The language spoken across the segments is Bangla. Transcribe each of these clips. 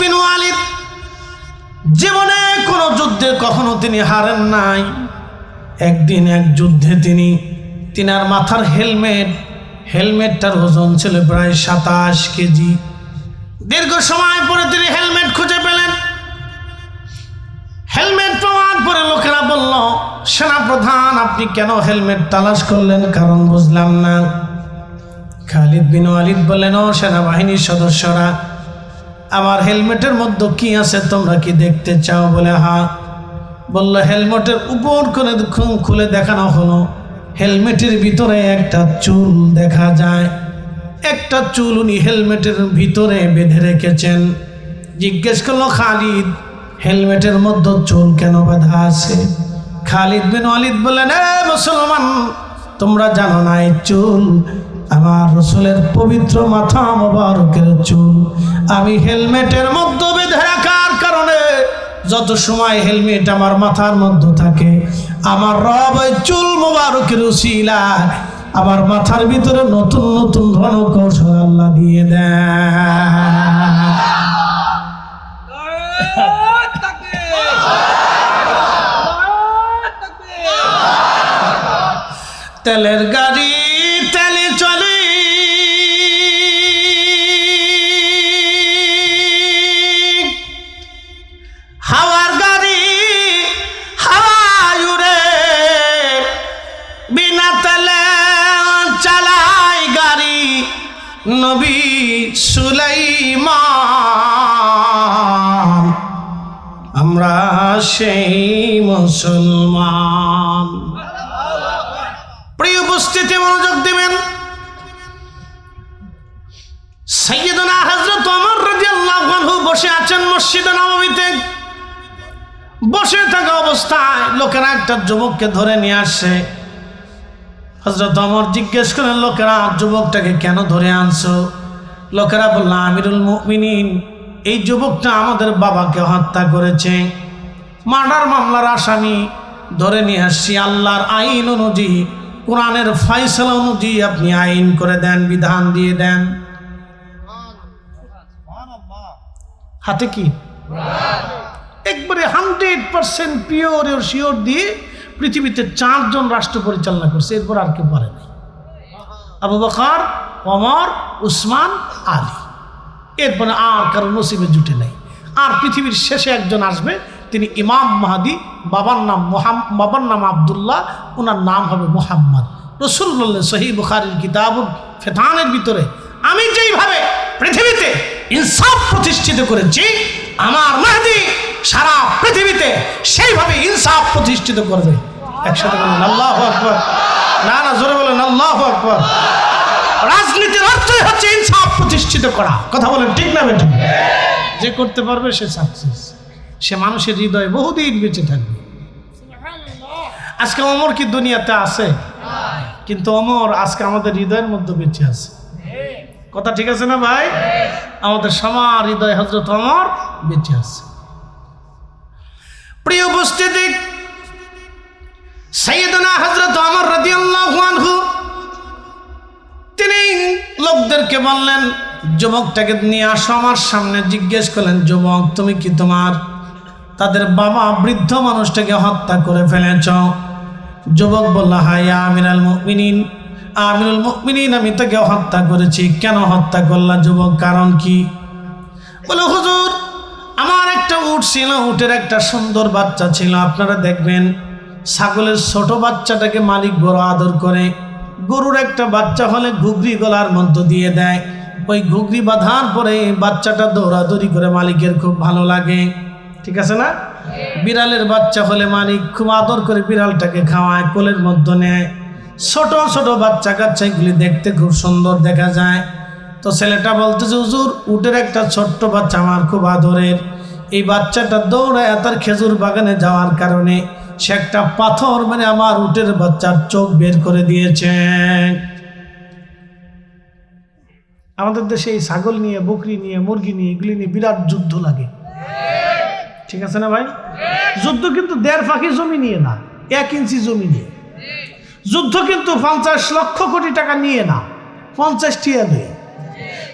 বিন ওয়ালিদ জীবনে কোনো যুদ্ধে কখনো তিনি হারেন নাই। একদিন এক যুদ্ধে তিনার মাথার হেলমেটটার ওজন ছিল প্রায় 27 কেজি। দীর্ঘ সময় পরে তিনি হেলমেট খুঁজে পেলেন। হেলমেট পাওয়ার পরে লোকেরা বলল, সেনাপ্রধান আপনি কেন হেলমেট তালাশ করলেন? কারণ বুঝলাম না। খালিদ বিন ওয়ালিদ বললেন, ও সেনাবাহিনীর সদস্যরা, আমার হেলমেটের মধ্যে কি আছে তোমরা কি দেখতে চাও? বলে হ্যাঁ। বলল, হেলমেটের উপর করে খুলে দেখানো হলো। হেলমেটের ভিতরে একটা চুল দেখা যায়। একটা চুল উনি হেলমেটের ভিতরে বেঁধে রেখেছেন। জিজ্ঞেস করলো, খালিদ হেলমেটের মধ্যে চুল কেন বাঁধা আছে? খালিদ বিন ওয়ালিদ বললেন, এ মুসলমান, তোমরা জানো না এই চুল আমার রাসূলের পবিত্র মাথা মোবারকের চুল। আমি হেলমেটের মধ্যে বেঁধে রাখার কারণে যত সময় হেলমেট আমার মাথার মধ্যে থাকে, আমার রব ওই চুল মোবারকের উসিলায় আমার মাথার ভিতরে নতুন নতুন রণকৌশল আল্লাহ দিয়ে দেয়। তেলের গাড়ি তেলে চলে, হাওয়ার গাড়ি হাওয়ায় উড়ে, বিনা তেলে চালায় গাড়ি নবী সুলাইমান। আমরা সেই মুসলমান। প্রিয় উপস্থিতি, মনোযোগ দিবেন। সাইয়েদনা হযরত ওমর রাদিয়াল্লাহু আনহু বসে আছেন মসজিদে নববীতে। বসে থাকা অবস্থায় লোকেরা একটা যুবককে ধরে নিয়ে আসছে। হযরত ওমর জিজ্ঞেস করেন, লোকেরা যুবকটাকে কেন ধরে আনছো? লোকেরা বলল, আমিরুল মুমিনিন, এই যুবকটা আমাদের বাবাকে হত্যা করেছে, মার্ডার মামলার আসামি, ধরে নিয়ে আসছি। আল্লাহর আইন অনুযায়ী, কোরআনের ফয়সালা অনুযায়ী আপনি আইন করে দেন, বিধান দিয়ে দেন। হাতে কি একবারে 100% পিওর আর শিওর দিয়ে পৃথিবীতে 4 জন রাষ্ট্র পরিচালনা করছে, এরপর আর কেউ পারে নাই। আবু বকর, ওমর, উসমান, আলী, এরপরে আর কারো নসিবে জুটে নাই। আর পৃথিবীর শেষে একজন আসবে, তিনি ইমাম মাহদি। বাবার নাম আব্দুল্লাহ, ওনার নাম হবে মুহাম্মদ। রাসূলুল্লাহ সহিহ বুখারীর কিতাবুল ফিতানের ভিতরে, আমি যেইভাবে পৃথিবীতে ইনসাফ প্রতিষ্ঠিত করেছি, আমার মাহদি সারা পৃথিবীতে সেইভাবে ইনসাফ প্রতিষ্ঠিত করবে। একসাথে বলেন আল্লাহু আকবার। না না, জোরে বলেন আল্লাহু আকবার। রাজনীতির অর্থই হচ্ছে ইনসাফ প্রতিষ্ঠিত করা। কথা বলেন ঠিক না বেঠিক? যে করতে পারবে সে সাকসেস, সে মানুষের হৃদয়ে বহুদিন বেঁচে থাকবে। আজকে ওমর কি দুনিয়াতে আছে? কিন্তু ওমর আজকে আমাদের হৃদয়ের মধ্যে বেঁচে আছে। কথা ঠিক আছে না ভাই? আমাদের সবার হৃদয়ে হযরত ওমর বেঁচে আছে। প্রিয় উপস্থিতি, সাইয়েদনা হযরত ওমর রাদিয়াল্লাহু আনহু তিনি লোকদেরকে বললেন, যুবকটাকে নিয়ে আসো আমার সামনে। জিজ্ঞেস করলেন, যুবক তুমি কি তাদের বাবা বৃদ্ধ মানুষটাকে হত্যা করে ফেলেছ? যুবক বলল, হ্যাঁ আমিরুল মুমিনিন, আমিরুল মুমিনিন, আমি তাকে হত্যা করেছি। কেন হত্যা করলা যুবক, কারণ কি? বলে, হুজুর আমার একটা উট ছিল, উটের একটা সুন্দর বাচ্চা ছিল। আপনারা দেখবেন ছাগলের ছোট বাচ্চাটাকে মালিক বড় আদর করে, গরুর একটা বাচ্চা হলে ঘুগরি গলার মধ্য দিয়ে দেয়। ওই ঘুগরি বাঁধার পরে বাচ্চাটা দৌড়াদৌড়ি করে মালিকের খুব ভালো লাগে, ঠিক আছে না? বিড়ালের বাচ্চা হলে মালিক খুব আদর করে বিড়ালটাকে খাওয়ায়, কোলের মধ্যে নেয়। ছোট ছোট বাচ্চা কাচ্চা এগুলি দেখতে খুব সুন্দর দেখা যায়। তো ছেলেটা বলতেছে, হুজুর উটের একটা ছোট্ট বাচ্চা আমার খুব আদরের, এই বাচ্চাটা দৌড়ায় তার খেজুর বাগানে যাওয়ার কারণে সে একটা পাথর মানে আমার উটের বাচ্চার চোখ বের করে দিয়েছে। আমাদের দেশে এই ছাগল নিয়ে, বকরি নিয়ে, মুরগি নিয়ে, এগুলি নিয়ে বিরাট যুদ্ধ লাগে, ঠিক আছে না ভাই? যুদ্ধ কিন্তু 1.5 ফাঁকি জমি নিয়ে না, 1 ইঞ্চি জমি নিয়ে যুদ্ধ, কিন্তু 50 লক্ষ কোটি টাকা নিয়ে না, 50 টিয়া নিয়ে।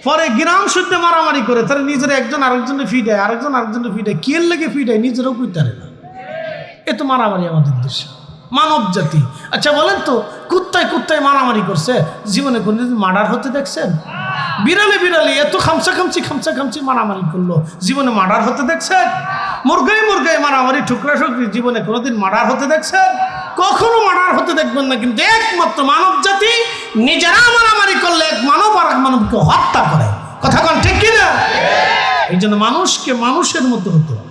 পরে গ্রাম শুদ্ধে মারামারি করে তারা নিজের একজন আরেকজনে ফিডায়, আরেকজন আরেকজনে ফিডায়, কি লেগে ফিডায় নিজেরও কইতারে না। এ তো মারামারি আমাদের দেশে, মানব জাতি। আচ্ছা বলেন তো, কুত্তায় কুত্তায় মারামারি করছে, জীবনে কোনদিন মার্ডার হতে দেখছেন? বিড়ালে বিড়ালে এত খামচা মারামারি করলো, জীবনে মার্ডার হতে দেখছেন? মুরগাই মুরগাই মারামারি ঠুকরা ঠুকরি, জীবনে কোনোদিন মার্ডার হতে দেখছেন? কখনো মার্ডার হতে দেখবেন না। কিন্তু একমাত্র মানব জাতি নিজেরা মারামারি করলে এক মানব আর এক মানবকে হত্যা করে। কথা কোন ঠিক কিনা? এই জন্য মানুষকে মানুষের মতো হতে হবে।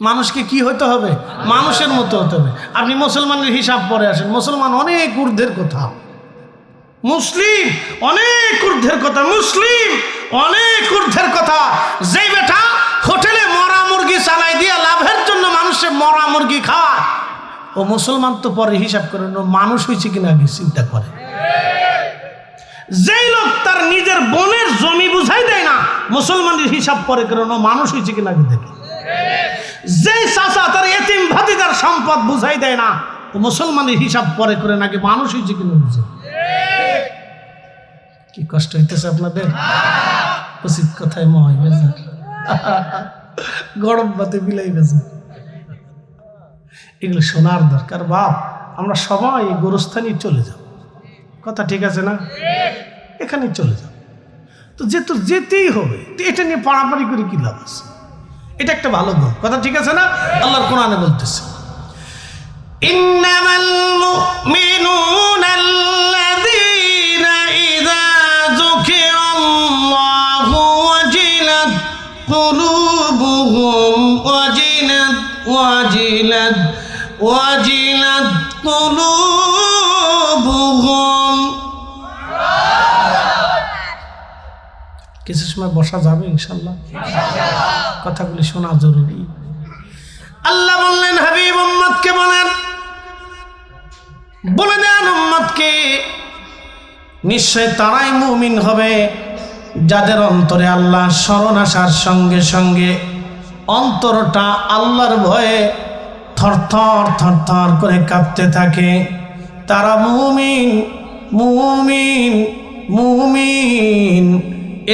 মানুষকে কি হতে হবে? মানুষের মতো হতে হবে। আপনি মুসলমানের হিসাব পরে আসেন, মুসলমান অনেক ঊর্ধ্বের কথা, মুসলিম অনেক ঊর্ধ্বের কথা, মুসলিম অনেক ঊর্ধ্বের কথা। যে বেটা হোটেলে মরা মুরগি চালাই দিয়ে লাভের জন্য মানুষের মরা মুরগি খায়, ও মুসলমান তো পরে হিসাব করেন ও মানুষ হয়েছে কিনা আগে চিন্তা করে। যেই লোক তার নিজের বোনের জমি বুঝাই দেয় না, মুসলমানের হিসাব পরে করেন ও মানুষ হয়েছে কিনা আগে দেখে। যেই চাচা তার এতিম ভাতিদার সম্পদ বুঝাই দেয় না, ও মুসলমানের হিসাব পরে করে নাকি মানুষ হয়েছে কিনা বুঝে। কি কষ্ট হইতেছে আপনাদের? উচিত কথায় মহাই বেজার, গরম বাতে বিলাই বেজার। এগুলো শোনার দরকার। বাপ, আমরা সবাই গোরস্থানে চলে যাব, কথা ঠিক আছে না? এখানে চলে যাব তো যেতেই হবে। তো এটা নিয়ে পাড়াপাড়ি করে কি লাভ আছে? এটা একটা ভালো গুণ, কথা ঠিক আছে না? আল্লাহর কোরআনে বলতেছে, ইন্নামাল মুমিনুনা আল্লাযীনা ইযা যুকিরাল্লাহু ওয়াজিলাত কুলুবুহুম ওয়াজিলাত কুলুবুহুম। কিছু সময় বসা যাবে ইনশাআল্লাহ, কথাগুলি শোনা জরুরি। আল্লাহ বললেন, হাবিব উম্মতকে বলে দেন উম্মতকে, নিশ্চয় তারাই মুমিন হবে যাদের অন্তরে আল্লাহর স্মরণ আসার সঙ্গে সঙ্গে অন্তরটা আল্লাহর ভয়ে থরথর থরথর করে কাঁপতে থাকে। তারা মুমিন মুমিন মুমিন।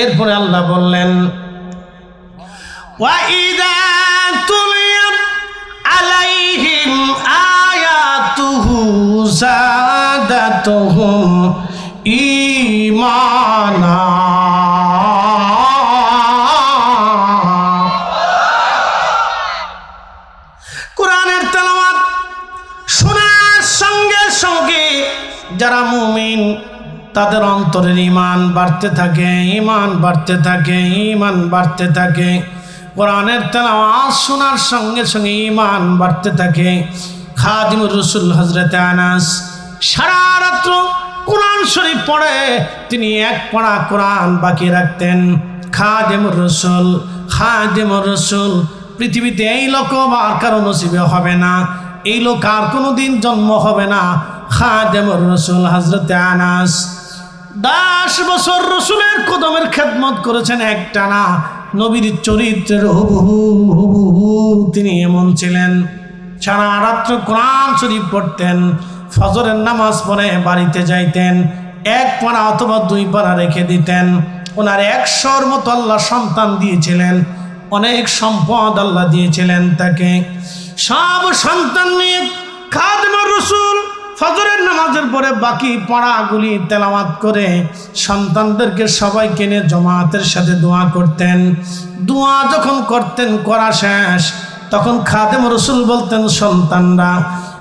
এরপরে আল্লাহ বললেন, ওয়াইদা তুলিয়াত আলাইহিম আয়াতুহু যাদাতুহুম ঈমানা। কোরআনের তেলাওয়াত শোনার সঙ্গে সঙ্গে যারা মুমিন তাদের অন্তরের ঈমান বাড়তে থাকে, ঈমান বাড়তে থাকে, ঈমান বাড়তে থাকে। কোরআনের তেলাওয়াত শোনার সঙ্গে সঙ্গে ঈমান বাড়তে থাকে। খাদিমুর রাসূল হযরত আনাস সারা রাত্র কোরআন শরীফ পড়ে তিনি এক পড়া কোরআন বাকি রাখতেন। খাদিমুর রাসূল পৃথিবীতে এই লোক আর কারো নসিবে হবে না, এই লোক আর কোনোদিন জন্ম হবে না। খাদিমুর রাসূল হযরত আনাস 10 বছর রসুলের কদমের খেদমত করেছেন একটানা। নবীর চরিত্রের হুবহু তিনি এমন ছিলেন। সারা রাত্র কোরআন শরীফ পড়তেন, ফজরের নামাজ পড়ে বাড়িতে যাইতেন, 1 পারা অথবা 2 পারা রেখে দিতেন। ওনার 100-র মতো আল্লাহ সন্তান দিয়েছিলেন, অনেক সম্পদ আল্লাহ দিয়েছিলেন তাকে। সব সন্তান নিয়ে খাদিমুর রাসূল ফজরের নামাজের পরে বাকি পড়াগুলি তেলাওয়াত করে সন্তানদেরকে সবাইকে নিয়ে জামাতের সাথে দোয়া করতেন। দোয়া যখন করতেন, করা শেষ, তখন খাদিমুর রাসূল বলতেন, সন্তানরা,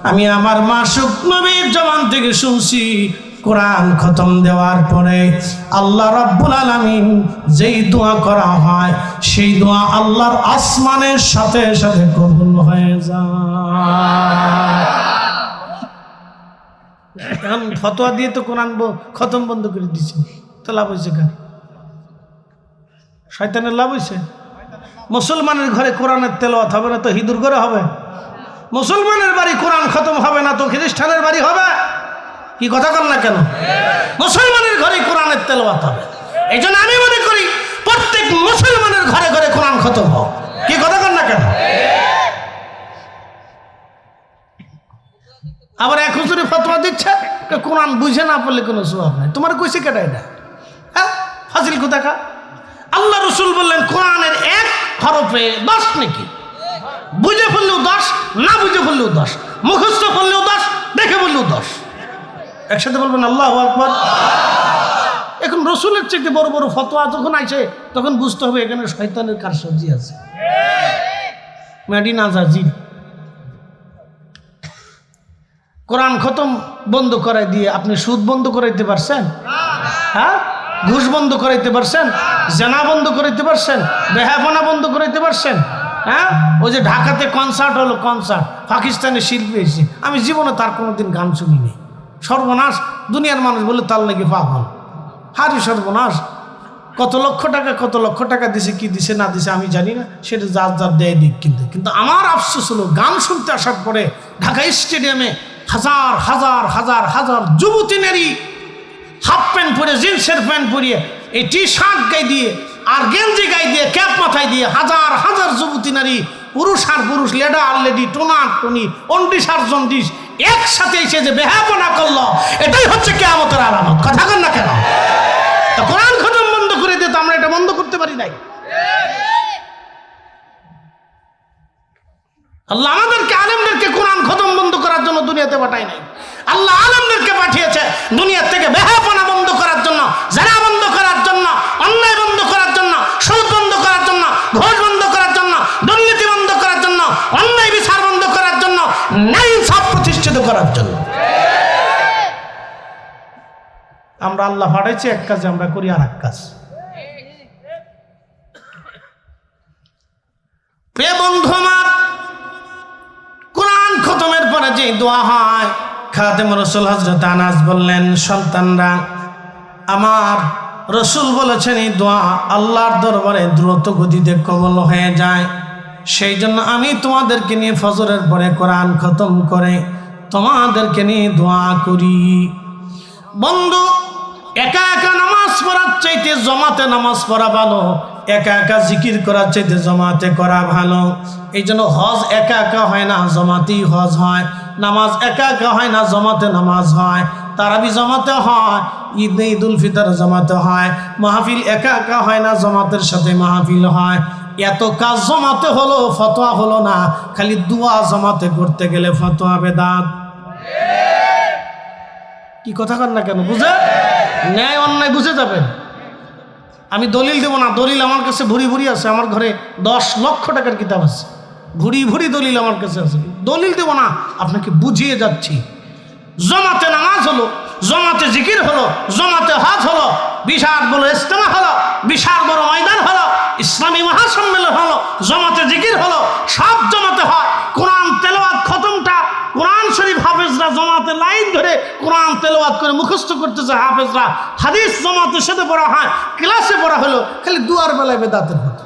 আমি আমার মাসুক নবীর জবান থেকে শুনছি, কোরআন খতম দেওয়ার পরে আল্লাহ রাব্বুল আলামিন যেই দোয়া করা হয় সেই দোয়া আল্লাহর আসমানের সাথে সাথে কবুল হয়ে যায়। এখন ফতোয়া দিয়ে তো কোরআন খতম বন্ধ করে দিচ্ছে, তো লাভ হয়েছে কার? শয়তানের লাভ হয়েছে। মুসলমানের ঘরে কোরআনের তেলাওয়াত হবে না তো হিন্দুর ঘরে হবে? মুসলমানের বাড়ি কোরআন খতম হবে না তো খ্রিস্টানের বাড়ি হবে? কি কথা কর না কেন? মুসলমানের ঘরে কোরআনের তেলাওয়াত হবে। এই জন্য আমি মনে করি প্রত্যেক মুসলমানের ঘরে ঘরে কোরআন খতম হোক। কি কথা কর না কেন? আবার এক হুজুরে ফতোয়া দিচ্ছে কোরআন বুঝে না পড়লে কোনো সওয়াব নাই। তোমার কইছে কেটা এটা? হ্যাঁ, ফাজিল কোথাকা। আল্লাহ রসুল বললেন কোরআনের এক হরফে 10 নাকি, বুঝে ফেললেও 10, না বুঝে ফেললেও 10, মুখস্থ করলেও 10, দেখে বললেও 10। একসাথে বলবেন আল্লাহু আকবার। এখন রসুলের চাইতে বড় বড় ফতোয়া যখন আইছে তখন বুঝতে হবে এখানে শয়তানের কারসাজি আছে। মেডিনা জাজিল কোরআন খতম বন্ধ করাই দিয়ে আপনি সুদ বন্ধ করাইতে পারছেন? হ্যাঁ, ঘুষ বন্ধ করাইতে পারছেন? জেনা বন্ধ করাইতে পারছেন? বেহাপনা বন্ধ করাইতে পারছেন? হ্যাঁ, ওই যে ঢাকাতে কনসার্ট হলো, কনসার্ট, পাকিস্তানে শিল্পী এসে, আমি জীবনে তার কোনোদিন গান শুনিনি। সর্বনাশ, দুনিয়ার মানুষ বলে তার লাগে পাগল। হারি সর্বনাশ, কত লক্ষ টাকা দিছে, কি দিছে না দিছে আমি জানি না, সেটা যার যার দেয় দিক। কিন্তু আমার আফসোস হলো গান শুনতে আসার পরে ঢাকা স্টেডিয়ামে হাজার হাজার হাজার হাজার যুবতী নারী হাফ প্যান্ট পরে, জিন্সের প্যান্ট পরিয়ে, এই টি শার্ট গায়ে দিয়ে আর গেঞ্জি গায়ে দিয়ে, ক্যাপ মাথায় দিয়ে হাজার হাজার যুবতী নারী, পুরুষ আর পুরুষ, লেডা আর লেডি, টোনা আর টনি, অন্ডিস আর জন্ডিস একসাথে এসে যে বেহাপনা করলো, এটাই হচ্ছে কিয়ামতের আলামত। কথা বলেন না কেন? তো কোরআন খতম বন্ধ করে দিয়ে তো আমরা এটা বন্ধ করতে পারি নাই। আল্লাহ আমাদেরকে, আলেমদেরকে কোরআন খতম বন্ধ করার জন্য দুনিয়াতে পাঠায় নাই। আল্লাহ আলেমদেরকে পাঠিয়েছে দুনিয়া থেকে বেহাপনা বন্ধ করার জন্য, জানা বন্ধ করার জন্য, অন্যায় বন্ধ করার জন্য, সুদ বন্ধ করার জন্য, ঘুষ বন্ধ করার জন্য, দুর্নীতি বন্ধ করার জন্য, অন্যায় বিচার বন্ধ করার জন্য, ন্যায়ইনসাফ প্রতিষ্ঠিত করার জন্য। আমরা আল্লাহ পাঠাইছি এক কাজে, আমরা করি আর এক কাজ। প্রিয় বন্ধু আমার, কোরআন খতমের পরে যে দোয়া হয়, খাদেম রাসূল হযরত আনাস বললেন, সন্তানরা আমার, রসুল বলেছেন এই দোয়া আল্লাহর দরবারে দ্রুত গতিতে কবুল হয়ে যায়। সেই জন্য আমি তোমাদেরকে নিয়ে ফজরের পরে কোরআন খতম করে তোমাদেরকে নিয়ে দোয়া করি। বন্ধু, একা একা নামাজ পড়ার চাইতে জমাতে নামাজ পড়া ভালো, একা একা জিকির করার চাইতে জমাতে করা ভালো। এই জন্য হজ একা একা হয় না, জমাতেই হজ হয়। নামাজ একা একা হয় না, জমাতে নামাজ হয়। তারাবি জমাতে হয়, ঈদুল ফিতর জমাতে হয়। মাহফিল একা একা হয় না, জমাতের সাথে মাহফিল হয়। এত কাজ জমাতে হলো, ফতোয়া হলো না। খালি দোয়া জমাতে করতে গেলে ফতোয়া বেদাত। কি কথা কন না কেন? বুঝে ন্যায় অন্যায় বুঝে যাবেন। আমি দলিল দেবো না, দলিল আমার কাছে ভুরি ভুরি আছে। আমার ঘরে 10 লক্ষ টাকার কিতাব আছে, ভুরি ভুরি দলিল আমার কাছে আছে। দলিল দেবো না, আপনাকে বুঝিয়ে যাচ্ছি। জমাতে নামাজ হলো, জমাতে জিকির হলো, জমাতে হজ হলো, বিশাল বড় ইজতেমা হলো, বিশাল বড় ময়দান হলো, ইসলামী মহাসম্মেলন হলো, জমাতে জিকির হলো, সব জমাতে হয়। কোরআন তেলাওয়াত খতমটা, কোরআন শরীফ হাফেজরা জমাতে লাইন ধরে কোরআন তেলাওয়াত করে মুখস্থ করতেছে হাফেজরা। হাদিস জমাতে সাথে পড়া হয়, ক্লাসে পড়া হলো। খালি দুয়ার বেলায় বেদাতের হতো।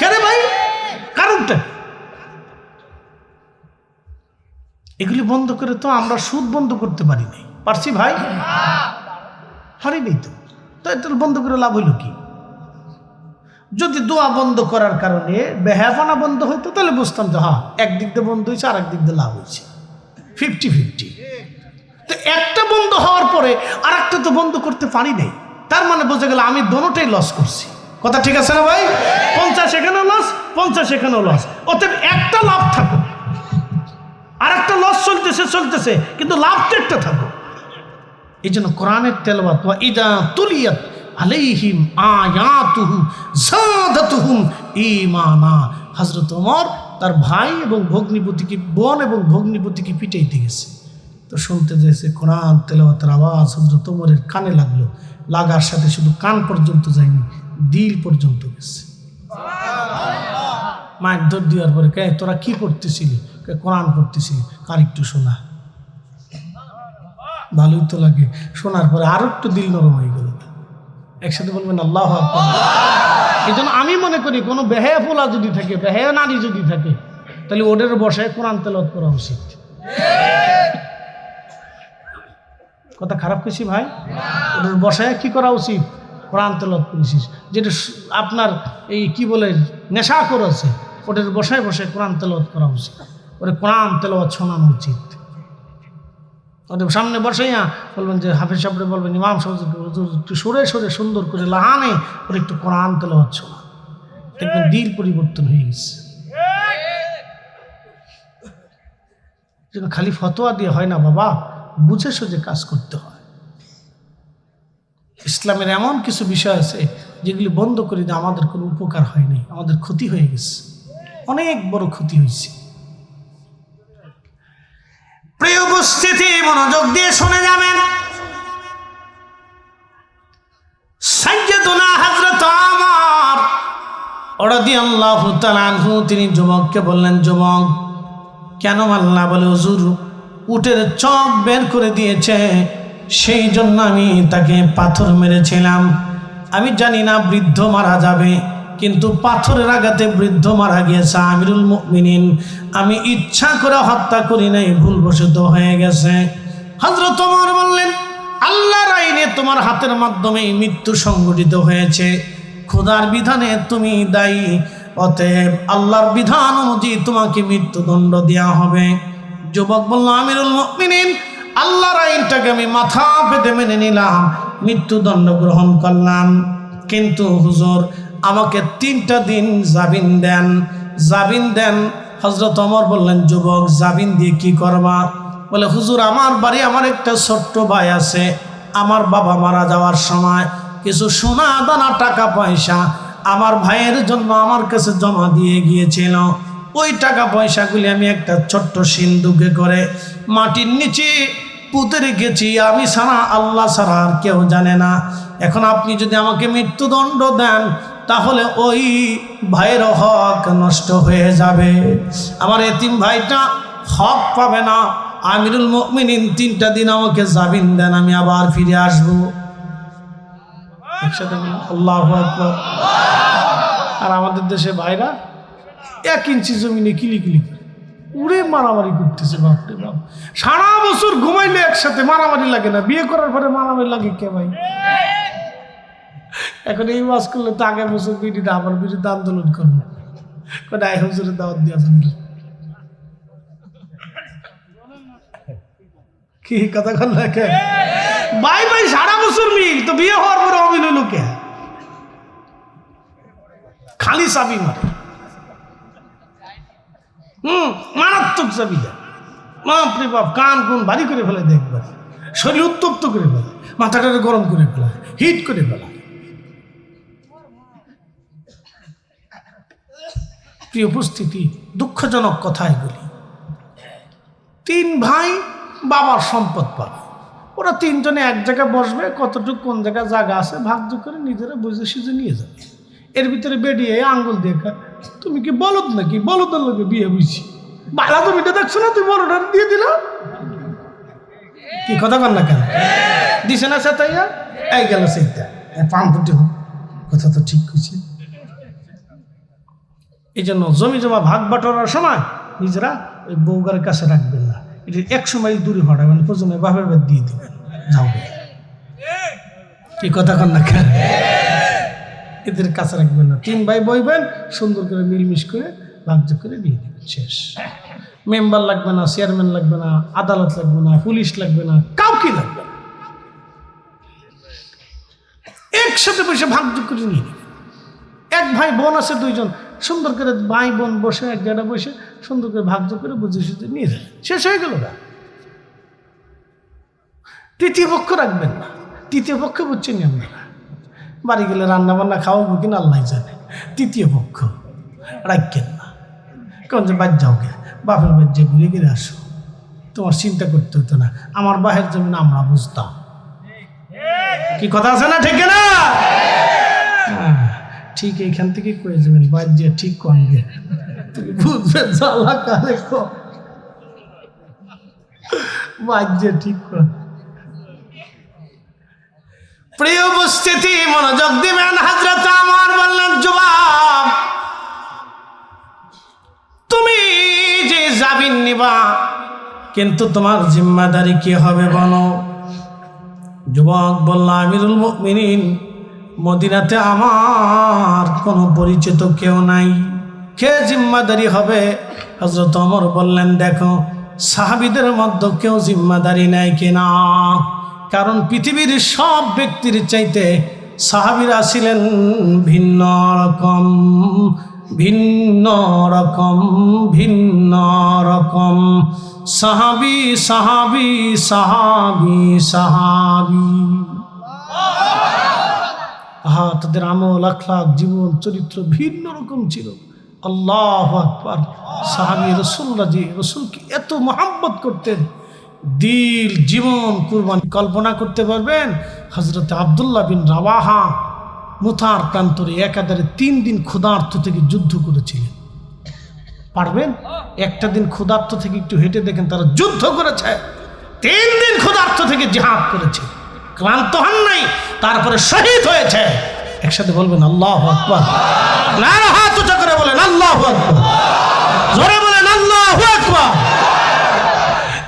কেন ভাই? কারণটা এগুলি বন্ধ করে তো আমরা সুদ বন্ধ করতে পারি নাই। পারছি ভাই? হারিনি তো। তাই বন্ধ করে লাভ হইল কি? যদি দোয়া বন্ধ করার কারণে বেহাপনা বন্ধ হইতো তাহলে বুঝতাম যে হ্যাঁ, একদিক দিয়ে বন্ধ হয়েছে, আর একদিক দিয়ে লাভ হয়েছে, 50-50। তো একটা বন্ধ হওয়ার পরে আর একটা তো বন্ধ করতে পারি নাই, তার মানে বোঝা গেল আমি দোনোটাই লস করছি। কথা ঠিক আছে না ভাই? 50 এখানেও লস, 50 এখানেও লস। অতএব একটা লাভ থাকো, আর একটা লস চলতেছে, কিন্তু লাভ তো একটা থাকো। এই জন্য কোরআনের তেলাওয়াত, ওয়া ইযা তুলিয়াত আলাইহিম আয়াতুহু যাদাতুহুম ঈমানা। হযরত ওমর তার ভাই এবং ভগ্নিপতিকে, বোন এবং ভগ্নিপতিকে পিটাইতে গেছে, তো শুনতে যেছে কোরআন তেলাওয়াতের আওয়াজ হযরত ওমরের কানে লাগলো। লাগার সাথে শুধু কান পর্যন্ত যায়নি, দিল পর্যন্ত গেছে। মায়ের দৌড় দেওয়ার পরে, কে তোরা কি পড়তেছিলি? কোরআন পড়তেছিলি, কার একটু শোনা। ভালোই তো লাগে, শোনার পরে আরো একটু দিল নরম হয়ে গেল। একসাথে বলবেন আল্লাহু আকবার। এই জন্য আমি মনে করি কোনো বেহায়া পোলা যদি থাকে, বেহায়া নারী যদি থাকে, তাহলে ওদের বসায় কোরআন তেলাওয়াত করা উচিত। কথা খারাপ কইছি ভাই? ওদের বসায় কি করা উচিত? কোরআন তেলাওয়াত করেছিস। যেটা আপনার এই কি বলে নেশা করেছে, ওদের বসায় বসায় কোরআন তেলাওয়াত করা উচিত। ওরে কোরআন তেলাওয়াত শোনানো উচিত। ওদের সামনে বসাইয়া বলবেন যে হাফেজ সাহেবরে বলবেন ইমাম সাহেব একটু সরে সরে সুন্দর করে লাহানে ওর একটু কোরআন তেলাওয়াত শোনা, দেখবেন দিল পরিবর্তন হয়ে গেছে। যেন খালি ফতোয়া দিয়ে হয় না বাবা, বুঝে সুঝে কাজ করতে হয়। ইসলামের এমন কিছু বিষয় আছে যেগুলি বন্ধ করে দিয়ে আমাদের কোনো উপকার হয় নাই, আমাদের ক্ষতি হয়ে গেছে, অনেক বড় ক্ষতি হয়েছে। প্রিয় উপস্থিতি, মনোযোগ দিয়ে শুনে যাবেন। সাইয়্যিদুনা হযরত ওমর রাদিয়াল্লাহু তাআলা আনহু তিনি যুবককে বললেন, যুবক কেন মারলা? বলে হুজুর উটের চোখ বের করে দিয়েছে, সেই জন্য আমি তাকে পাথর মেরেছিলাম। আমি জানি না বৃদ্ধ মারা যাবে, কিন্তু পাথরের আঘাতে বৃদ্ধ মারা গিয়েছে আমিরুল মুমিনিন, আমি ইচ্ছা করে হত্যা করি নাই, ভুলবশত হয়ে গেছে। হযরত ওমর বললেন, আল্লাহর আইনে তোমার হাতের মাধ্যমে মৃত্যু সংঘটিত হয়েছে, খোদার বিধানে তুমি দায়ী, অতএব আল্লাহর বিধান অনুযায়ী তোমাকে মৃত্যুদণ্ড দেওয়া হবে। যুবক বলল, আমিরুল মুমিনিন আল্লাহর আইনটাকে আমি মাথা পেতে মেনে নিলাম, মৃত্যুদণ্ড গ্রহণ করলাম, কিন্তু হুজুর আমাকে 3টা দিন জামিন দেন, জামিন দেন। হযরত ওমর বললেন, যুবক জামিন দিয়ে কি করবা? বলে হুজুর আমার বাড়ি, আমার একটা ছোট্ট ভাই আছে, আমার বাবা মারা যাওয়ার সময় কিছু সোনা দানা টাকা পয়সা আমার ভাইয়ের জন্য আমার কাছে জমা দিয়ে গিয়েছিল, ওই টাকা পয়সাগুলি আমি একটা ছোট্ট সিন্ধুকে করে মাটির নিচে পুঁতে রেখেছি, আমি ছাড়া আল্লাহ ছাড়া আর কেউ জানে না। এখন আপনি যদি আমাকে মৃত্যুদণ্ড দেন তাহলে ওই ভাইয়ের হক নষ্ট হয়ে যাবে, আমার এতিম ভাইটা হক পাবে না। আমিরুল মুমিনিন 3টা দিন আমাকে জামিন দেন, আমি আবার ফিরে আসবো। একসাথে আল্লাহু আকবার। আর আমাদের দেশে ভাইরা 1 ইঞ্চি জমিনে কিলিকিলি করে উড়ে মারামারি করতেছে, বাপরে বাপ। সারা বছর ঘুমাইলে একসাথে মারামারি লাগে না, বিয়ে করার পরে মারামারি লাগে কে ভাই? এখন এই ওয়াজ করলে তো আগের বছর বিরোধী আমার বিরুদ্ধে আন্দোলন করবো, আই হুজুরের দাওয়াত দিয়ে আসেন। কি কথা কল কে ভাই ভাই, সারা বছর মিল, তো বিয়ে হওয়ার পরে অমিল হইল কে? খালি চাবি মারে, মারাত্মক চাবি দেয়, বাপরে বাপ, কান কোন ভারী করে ফেলে, দেখবার শরীর উত্তপ্ত করে ফেলে, মাথাটা গরম করে ফেলা, হিট করে ফেলা। প্রিয় উপস্থিতি, দুঃখজনক কথা এগুলি। 3 ভাই বাবার সম্পদ পাবে, ওরা 3 জনে এক জায়গায় বসবে, কতটুকু কোন জায়গায় জায়গা আছে ভাগ্য করে নিজেরা বুঝে সুঝে নিয়ে যাবে। এর ভিতরে বেরিয়ে আঙ্গুল দেখা, তুমি কি বলদ নাকি? বলদের লোকে বিয়ে বুঝছি, বালা জমিটা দেখছো না, তুই বড়টা দিয়ে দিল। কি কথা কর না কেন? দিছে না সেটাইয়া এই গেল সেইটা পাম্পটি হোক, কথা তো ঠিক কইছে। এই জন্য জমি জমা ভাগ বাটোয়ারার সময় নিজেরা ওই বউগার কাছে রাখবেন না, এটা 100 মাইল দূরে হটাবেন, প্রয়োজনে বাপের বাদ দিয়ে দিবেন, যাবে। কি কথা কর না কেন? এদের কাছে রাখবেন না। 3 ভাই বইবেন, সুন্দর করে মিলমিশ করে ভাগযোগ করে দিয়ে দেবেন, শেষ। মেম্বার লাগবে না, চেয়ারম্যান লাগবে না, আদালত লাগবে না, পুলিশ লাগবে না, কাউকে লাগবে না, একসাথে বসে ভাগযোগ করে নিয়ে দেবেন। 1 ভাই বোন আছে 2 জন, সুন্দর করে ভাই বোন বসে এক জায়গায় বসে সুন্দর করে ভাগযোগ করে বুঝে সুঝে নিয়ে যাবেন, শেষ হয়ে গেল না। 3য় পক্ষ রাখবেন না। 3য় পক্ষ বুঝছেন আপনারা, বাড়ি গেলে রান্না বান্না খাওয়াবো কিনা আল্লাহ জানে। 3য় পক্ষ রাখবেন না, কেমন যে বাদ যাও গে, বাপের বাদ যে ঘুরে ঘিরে আসো, তোমার চিন্তা করতে হতো না, আমার বাহের জমিন আমরা বুঝতাম। কি কথা আছে না? ঠিক না? ঠিক এইখান থেকে কয়ে যাবেন, বাদ দিয়ে ঠিক করবে, তুমি বুঝবে জ্বালা কারে বাদ দিয়ে ঠিক কর। প্রিয় উপস্থিতি, মনোযোগ দিবেন। হযরত ওমর বললেন, যুবক তুমি যে জামিন নিবা, কিন্তু তোমার জিম্মাদারি কি হবে বলো? যুবক বলল, আমিরুল মুমিনিন মদিনাতে আমার কোনো পরিচিত কেউ নাই, কে জিম্মাদারি হবে? হযরত ওমর বললেন, দেখো সাহাবীদের মধ্যে কেউ জিম্মাদারি নেয় কিনা? কারণ পৃথিবীর সব ব্যক্তির চাইতে সাহাবীরা ছিলেন ভিন্ন রকম, ভিন্ন রকম, ভিন্ন রকম। সাহাবী সাহাবী সাহাবী সাহাবী। তাদের আমল, আখলাক, জীবন চরিত্র ভিন্ন রকম ছিল। আল্লাহু আকবার। সাহাবী রসুলকে এত মহব্বত করতেন, দিল জীবন কুরবানি। কল্পনা করতে পারবেন হযরত আব্দুল্লাহ বিন রাওয়াহা মুতার প্রান্তরে একাধারে 3 দিন ক্ষুধার্ত থেকে যুদ্ধ করেছিলেন। পারবেন? একটা দিন ক্ষুধার্ত থেকে একটু হেঁটে দেখেন, তারা যুদ্ধ করেছে। 3 দিন ক্ষুধার্ত থেকে জিহাদ করেছে, ক্লান্ত হন নাই, তারপরে শহীদ হয়েছে। একসাথে বলবেন আল্লাহু আকবার। নারা হাত উঁচা করে বলেন আল্লাহু আকবার, জোরে বলেন আল্লাহু আকবার।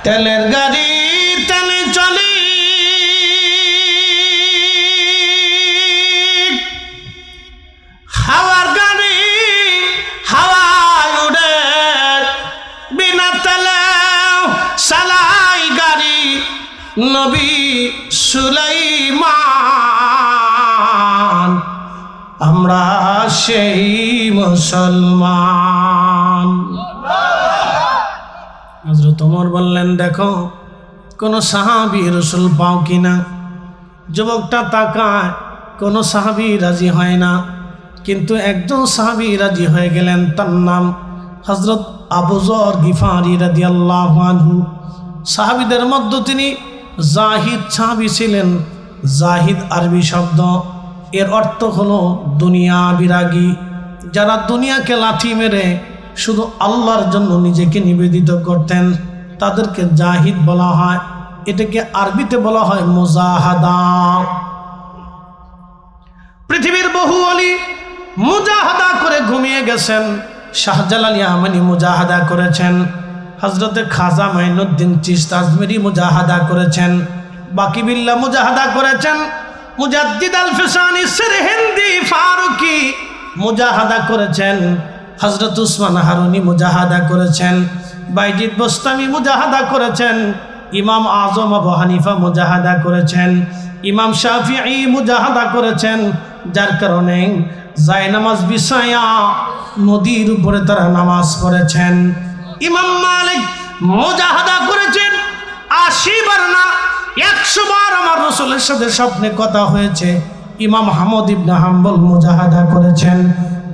তেলের গাড়ি তেলে চলি, হাওয়ার গাড়ি হাওয়ায় উড়ে, বিনা তেলে চালাই গাড়ি নবী সুলাইমান। আমরা সেই মুসলমান। হযরত ওমর বললেন, দেখো কোন সাহাবী রাসূল পাও কিনা। যুবকটা তাকায়, কোন সাহাবী রাজি হয় না, কিন্তু একজন সাহাবী রাজি হয়ে গেলেন। তার নাম হযরত আবু যর গিফারি রাদিয়াল্লাহু আনহু। সাহাবীদের মধ্যে তিনি জাহিদ সাহাবী ছিলেন। জাহিদ আরবি শব্দ, এর অর্থ হলো দুনিয়া বিরাগী। যারা দুনিয়াকে লাথি মেরে শুধু আল্লাহর জন্য নিজেকে নিবেদিত করতেন, তাদেরকে জাহিদ বলা হয়। এটাকে আরবিতে বলা হয় মুজাহাদা। পৃথিবীর বহু ওলি মুজাহাদা করে ঘুমিয়ে গেছেন। শাহজালাল ইয়ামানি মুজাহাদা করেছেন, হযরতে খাজা মাইনুদ্দিন চিশতি আজমেরি মুজাহাদা করেছেন, বাকি বিল্লাহ মুজাহাদা করেছেন, মুজাদ্দিদ আল ফিসানি সিরহিন্দি ফারুকি মুজাহাদা করেছেন, হযরত উসমান হারুনি মুজাহাদা করেছেন, বাইজিদ বোস্তামি মুজাহাদা করেছেন, ইমাম আজম আবু হানিফা মুজাহাদা করেছেন, ইমাম শাফিঈ মুজাহাদা করেছেন। যার কারণে জায়নামাজ বিছায়া নদীর উপরে তারা নামাজ পড়েছেন। ইমাম মালিক মুজাহাদা করেছেন 80 বার না 100 বার আমার রাসূলের সাথে স্বপ্নে কথা হয়েছে। ইমাম আহমদ ইবনে হাম্বল মুজাহাদা করেছেন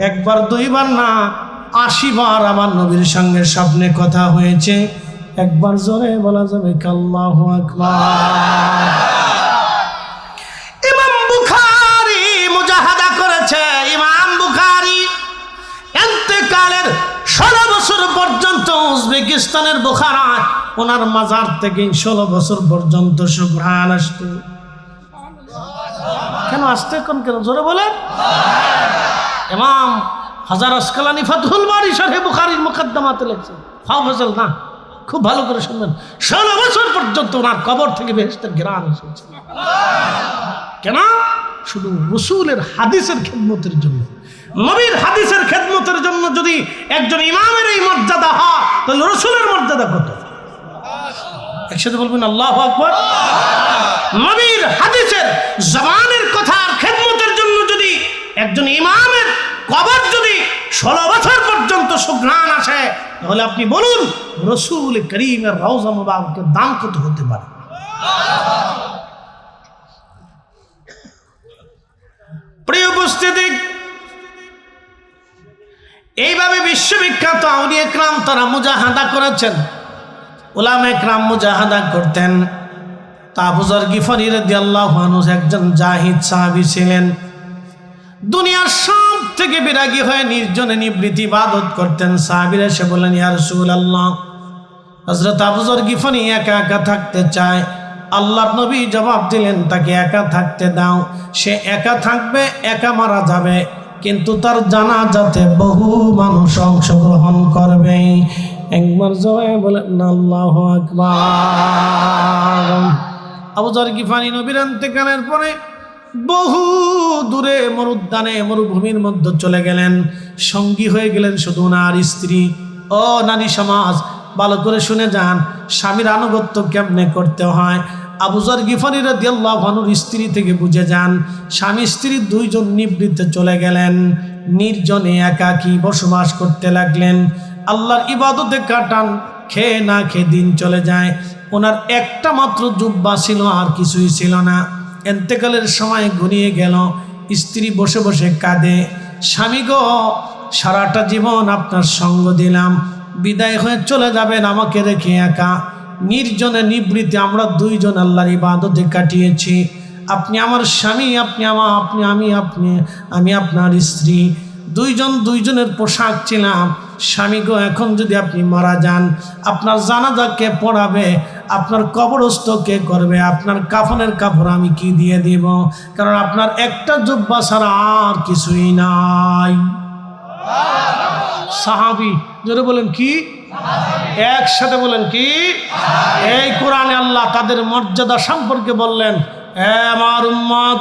1 বার 2 বার না 80 বার আমার নবীর সঙ্গে স্বপ্নে কথা হয়েছে। একবার জোরে বলা যাবে আল্লাহু আকবার। ইমাম বুখারী মুজাহাদা করেছে। ইমাম বুখারী ইন্তেকালের 16 বছর পর্যন্ত উজবেকিস্তানের বুখারায় ওনার মাজার থেকে 16 বছর পর্যন্ত সুবহান আসতো। কেন আসতে কোন কেন জোরে বলেন। ইমাম হাজার আসকালানি ফাতহুল বারি শরহে বুখারীর মুকদ্দমাতে লিখছেন, হাফেজুল না, খুব ভালো করে শুনবেন, 16 বছর পর্যন্ত ওনার কবর থেকে বেহেশতের ঘ্রাণ এসেছে। কেন? শুধু রাসূলের হাদিসের খেদমতের জন্য, নবীর হাদিসের খেদমতের জন্য। যদি একজন ইমামের এই মর্যাদা হয়, তাহলে রাসূলের মর্যাদা কত? একসাথে বলবেন আল্লাহু আকবার। নবীর হাদিসের জবানের কথার খেদমতের জন্য যদি একজন ইমামের কবর যদি 16 বছর পর্যন্ত সুঘ্রাণ আসে, তাহলে আপনি বলুন রাসূল করিমের রওজা মুবারকের দাম কত হতে পারে? প্রিয় উপস্থিতি, এইভাবে বিশ্ববিখ্যাত আউলিয়া ইকরাম তারা মুজাহাদা করেছেন। উলামা ইকরাম মুজাহাদা করতেন। তা আবু যর গিফারি রাদিয়াল্লাহু আনহু একজন জাহিদ সাহাবী ছিলেন। দুনিয়ার সব থেকে বিরাগী হয়ে নির্জনে নিবৃত্তি ইবাদত করতেন। সাহাবীরা এসে বললেন, ইয়া রাসূলুল্লাহ, হযরত আবু যর গিফারি একা একা থাকতে চায়। আল্লাহর নবী জবাব দিলেন, তাকে একা থাকতে দাও। সে একা থাকবে, একা মারা যাবে, কিন্তু তার জানাজাতে বহু মানুষ অংশগ্রহণ করবে। একবার জয় বলেন আল্লাহু আকবার। আবু যর গিফারি নবীর ইন্তেকালের পরে বহু দূরে মরুদ্যানে মরুভূমির মধ্যে চলে গেলেন। সঙ্গী হয়ে গেলেন শুধু ওনার স্ত্রী। ও নারী সমাজ, ভালো করে শুনে যান, স্বামীর আনুগত্য কেমনে করতে হয়। আবু যর গিফারী রাদিয়াল্লাহু আনহুর স্ত্রী থেকে বুঝে যান। স্বামী স্ত্রী দুইজন নিবৃত্তে চলে গেলেন, নির্জনে একাকী বসবাস করতে লাগলেন, আল্লাহর ইবাদতে কাটান, খেয়ে না খেয়ে দিন চলে যায়। ওনার একটা মাত্র জুব্বা ছিল, আর কিছুই ছিল না। এন্তেকালের সময় ঘনিয়ে গেল, স্ত্রী বসে বসে কাঁদে, স্বামী গো, সারাটা জীবন আপনার সঙ্গ দিলাম, বিদায় হয়ে চলে যাবেন আমাকে রেখে একা, নির্জনে নিবৃত্তে আমরা দুইজন আল্লাহর ইবাদতে কাটিয়েছি। আপনি আমার স্বামী, আমি আপনার স্ত্রী, দুইজন দুইজনের পোশাক ছিলাম। স্বামী গো, এখন যদি আপনি মারা যান, আপনার জানাজা কে পড়াবে, আপনার কবরস্থ কে করবে, আপনার কাফনের কাপড় আমি কি দিয়ে দিব, কারণ আপনার একটা জুব্বা ছাড়া আর কিছুই নাই। সাহাবী, জোরে বলেন কি? একসাথে বলেন কি? এই কোরআনে আল্লাহ তাদের মর্যাদা সম্পর্কে বললেন, এ আমার উম্মত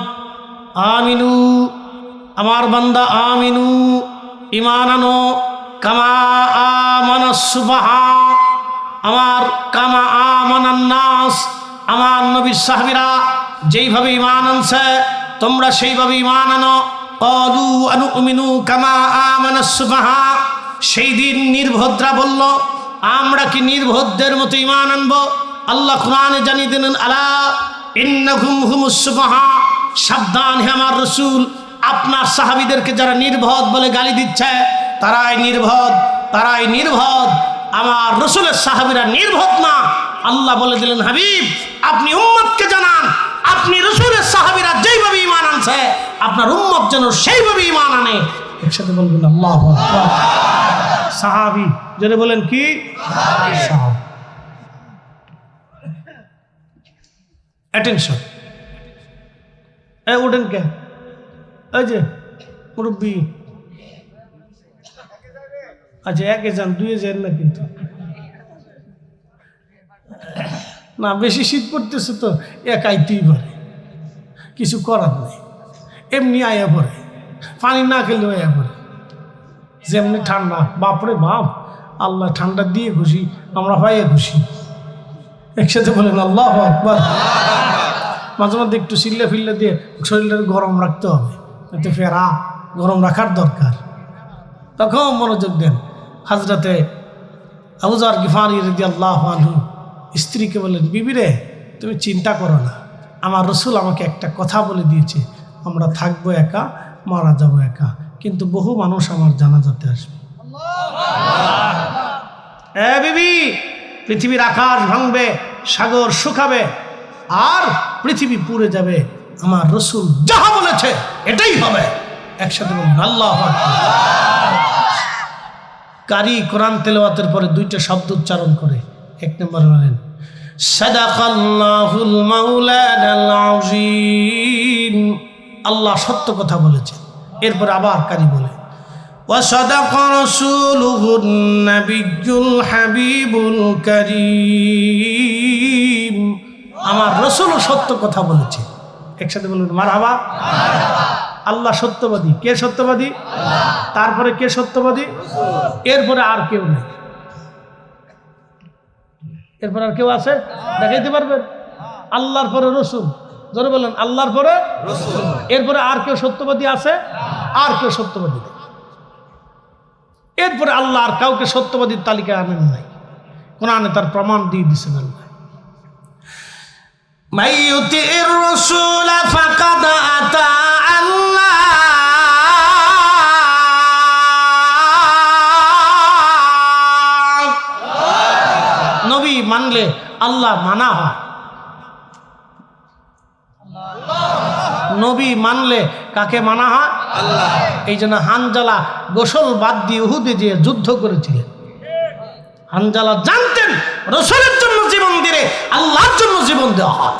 আমিনু, আমার বান্দা আমিনু, ঈমান আনো, কামা আমানাস সুফাহা, আমার কামা আমানান নাস, আমার নবীর সাহাবীরা যেইভাবে ঈমান আনছে তোমরা সেইভাবে ঈমান আনো। ক্বালু আনুমিনু কামা আমানাস সুফাহা, সেই দিন নির্বোধরা বলল, আমরা কি নির্বোধদের মতো ঈমান আনবো? আল্লাহ কোরআনে জানিয়ে দিলেন, আলা ইন্নাহুম হুমুস সুফাহা, সাবধান হে আমার রাসূল, আপনার সাহাবীদেরকে যারা নির্বোধ বলে গালি দিচ্ছে তারাই নির্বোধ, তারাই নির্বোধ, আমার রাসূলের সাহাবীরা নির্বোধ না। আল্লাহ বলে দিলেন, হাবিব আপনি উম্মতকে জানান, আপনি রাসূলের সাহাবীরা যেইভাবে ঈমান আনছে আপনার উম্মত যেন সেইভাবে ঈমান আনে। একসাথে বলবেন আল্লাহু আকবার। সাহাবী, যদি বলেন কি? সাহাবী। অ্যাটেনশন, উঠেন কে? এই যে মুরব্বী, আচ্ছা একে যান, দুয়ে যান না কিন্তু, না বেশি শীত পড়তেছে তো একাইতেই পারে, কিছু করার নেই, এমনি আয়া পড়ে, পানি না খেলেও আয়া পড়ে, যেমনি ঠান্ডা, বাপরে বাপ, আল্লাহ ঠান্ডা দিয়ে খুশি, আমরা পাইয়া খুশি। একসাথে বলেন আল্লাহু আকবার। মাঝে মধ্যে একটু চিল্লা ফিল্লা দিয়ে শরীরটাকে গরম রাখতে হবে, এতে ফেরা গরম রাখার দরকার। তখন মনোযোগ দেন। হযরতে আবু যর গিফারী রাদিয়াল্লাহু আনহু স্ত্রীকে বললেন, বিবি রে, তুমি চিন্তা করো না, আমার রাসূল আমাকে একটা কথা বলে দিয়েছে, আমরা থাকবো একা, মারা যাবো একা, কিন্তু বহু মানুষ আমার জানাজাতে আসবে। বিবি, পৃথিবীর আকাশ ভাঙবে, সাগর শুকাবে, আর পৃথিবী পুড়ে যাবে, আমার রাসূল যাহা বলেছে এটাই হবে। একসাথে বলুন আল্লাহু আকবার। কারি কোরআন তেলাওয়াতের পরে দুইটা শব্দ উচ্চারণ করে, এক নম্বর বলেন সাদাকাল্লাহুল মাওলানাল আযীম, আল্লাহ সত্য কথা বলেছে। এরপর আবার কারি বলে ওয়া সাদাকা রাসূলুহুন নাবিয়্যুল হাবিবুল কারীম, আমার রাসূল সত্য কথা বলেছে। একসাথে বলুন মারহাবা। আল্লাহ সত্যবাদী। কে সত্যবাদী? তারপরে কে সত্যবাদী? এরপরে আর কেউ নেই। এরপর আর কেউ আছে দেখাইতে পারবেন? আল্লাহর পরে রাসূল, জোরে বলেন আল্লাহর পরে রাসূল। এরপরে আর কেউ সত্যবাদী আছে? আর কেউ সত্যবাদী নেই। এরপরে আল্লাহ আর কাউকে সত্যবাদীর তালিকায় আনেন নাই, কোরআনে তার প্রমাণ দিয়ে দিয়েছেন আল্লাহ। মাইয়ুতির রাসূল ফাকাদ আতা আল্লাহ, নবী মানলে আল্লাহ মানা হয়। নবী মানলে কাকে মানা হয়? আল্লাহ। এই জন্য হানজালা গোসল বাদ দিয়ে উহুদে যে যুদ্ধ করেছিলেন। হানজালা জানতেন রাসূলের জন্য জীবন দিলে আল্লাহর জন্য জীবন দেওয়া হয়।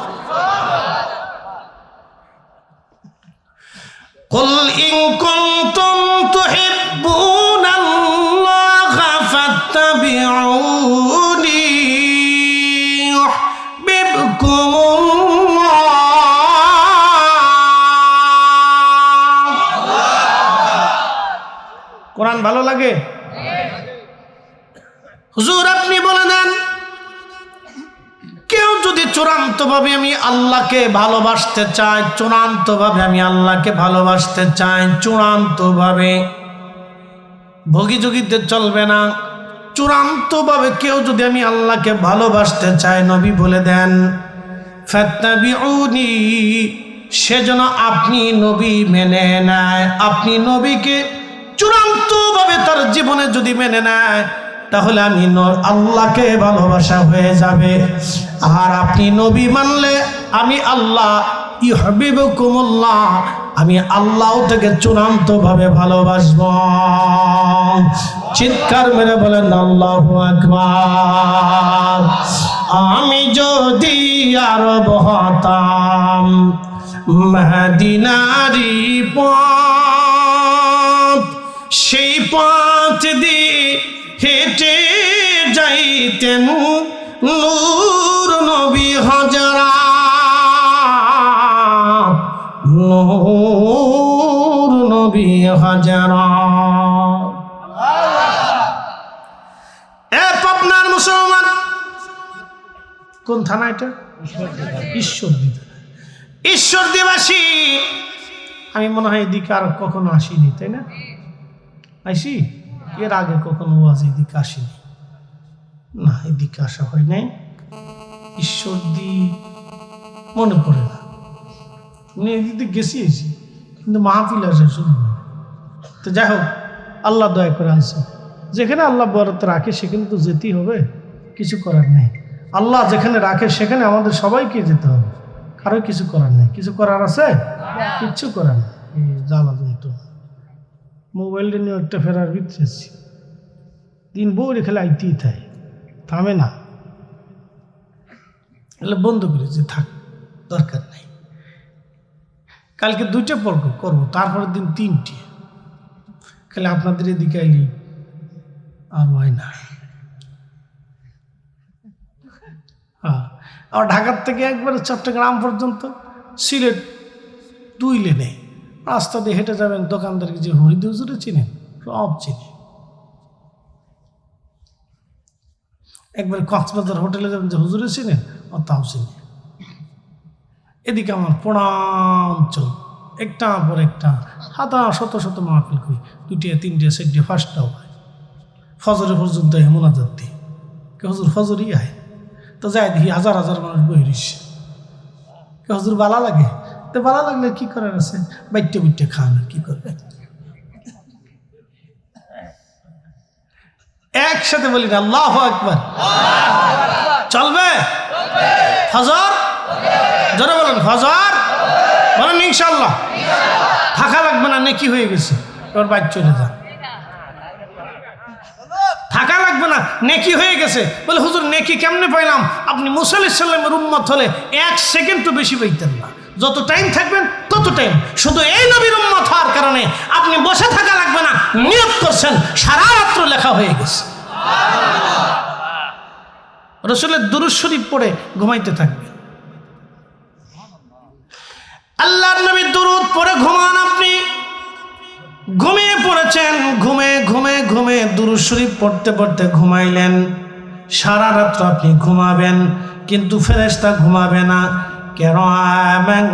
কুল ইন কুনতুম তুহিব্বুনাল্লাহা ফাত্তাবিউনি ইউহিব্বুকুমুল্লাহ। কোরআন ভালো লাগে? হুজুর আপনি বলে দেন, কেউ যদি চূড়ান্তভাবে আমি আল্লাহকে ভালোবাসতে চায়, চূড়ান্তভাবে আমি আল্লাহকে ভালোবাসতে চাই, চূড়ান্তভাবে, ভোগীযোগীতে চলবে না, চূড়ান্তভাবে কেউ যদি আমি আল্লাহকে ভালোবাসতে চায়, নবী বলে দেন ফাত্তাবিউনি, সেজন্য আপনি নবী মেনে নেয়, আপনি নবীকে চূড়ান্তভাবে তার জীবনে যদি মেনে নেয়, তাহলে আমি আল্লাহকে ভালোবাসা হয়ে যাবে। আর আপনি নবী মানলে আমি আল্লাহ, ইউহিব্বুকুমুল্লাহ, আমি আল্লাহ থেকে চূড়ান্তভাবে ভালোবাসব। চিৎকার মেরে বলেন আল্লাহু আকবার। আমি যদি আরব হতাম, মদিনারি পথ, সেই পথ দিয়ে হেঁটে যাইতেন নূর নবী হাজারাত, নূর নবী হাজারাত। এ পাবনার মুসলমান, কোন থানা এটা? ঈশ্বরদী। ঈশ্বরদীবাসী, আমি মনে হয় এদিকে আর কখনো আসিনি, তাই না? আইসি? এর আগে কখনো ওয়াজ এদিকে আসিনি, না এদিকে আসা হয় নাই। ঈশ্বরদী মনে পড়ে না, এদিকে গেছি এসি, কিন্তু মাহফিল আসে শুধু। তো যাই হোক, আল্লাহ দয়া করে আনছে। যেখানে আল্লাহ বরাদ্দ রাখে সেখানে তো যেতেই হবে, কিছু করার নেই। আল্লাহ যেখানে রাখে সেখানে আমাদের সবাইকে যেতে হবে, কারো কিছু করার নেই। কিছু করার আছে? কিচ্ছু করার নেই। জ্বালা যন্ত্র, মোবাইলটা নিয়ে একটা ফেরার ভিতরে দিন বউ রেখে আইতেই থাকে, থামে না। এলে বন্ধ করেছি, থাক, দরকার নেই। কালকে 2টা পর্ব করবো, তারপরের দিন 3টে। খালি আপনাদের এদিকে আইলি আর হয় না। হ্যাঁ, আর ঢাকার থেকে একবারে চট্টগ্রাম পর্যন্ত, সিলেট 2 লেনে রাস্তা দিয়ে হেঁটে যাবেন, দোকানদারকে যে হরিদি হুজুরে চিনেন, সব চিনে। একবারে কক্সবাজার হোটেলে যাবেন, যে হুজুরে চিনেন, ও তাও চিনে। এদিকে আমার পোড়াঞ্চল, একটা পর একটা হাতা শত শত মাহফিল করি, 2টে 3টে 4টে 5টাও হয়। ফজরে পর্যন্ত মোনাজাত দিই, কে হুজুর ফজরই আয়, তো যাই দেখি হাজার হাজার মানুষ বই রইছে। কে হুজুর বালা লাগে, তো বালা লাগলে কি করার আছে, বাইটে বুটে খান, কি করবে। একসাথে বলি না আল্লাহু আকবার, চলবে? ফজর জোরে বলেন, ফজর বলেন ইনশাআল্লাহ। থাকা লাগবে না, নেকি হয়ে গেছে, তোর বাইক চলে যা, থাকা লাগবে না, নেকি হয়ে গেছে। বলে হুজুর নেকি কেমনে পাইলাম? আপনি মুসা আলাইহিস সালামের উম্মত হলে 1 সেকেন্ডও বেশি পাইতেন না, যত টাইম থাকবেন তত টাইম। শুধু এই নবীর উম্মত হওয়ার কারণে আপনি বসে থাকা লাগবে না, নিয়ত করছেন, সারা রাত্র লেখা হয়ে গেছে। রাসূলের দুরূদ শরীফ পড়ে ঘুমাইতে থাকবে। আল্লাহর নবীর দুরূদ পড়ে ঘুমান, আপনি ঘুমিয়ে পড়েছেন, ঘুমে ঘুমে ঘুমে দুরূদ শরীফ পড়তে পড়তে ঘুমাইলেন। সারা রাত্র আপনি ঘুমাবেন, কিন্তু ফেরেশতা ঘুমাবে না। কিরামান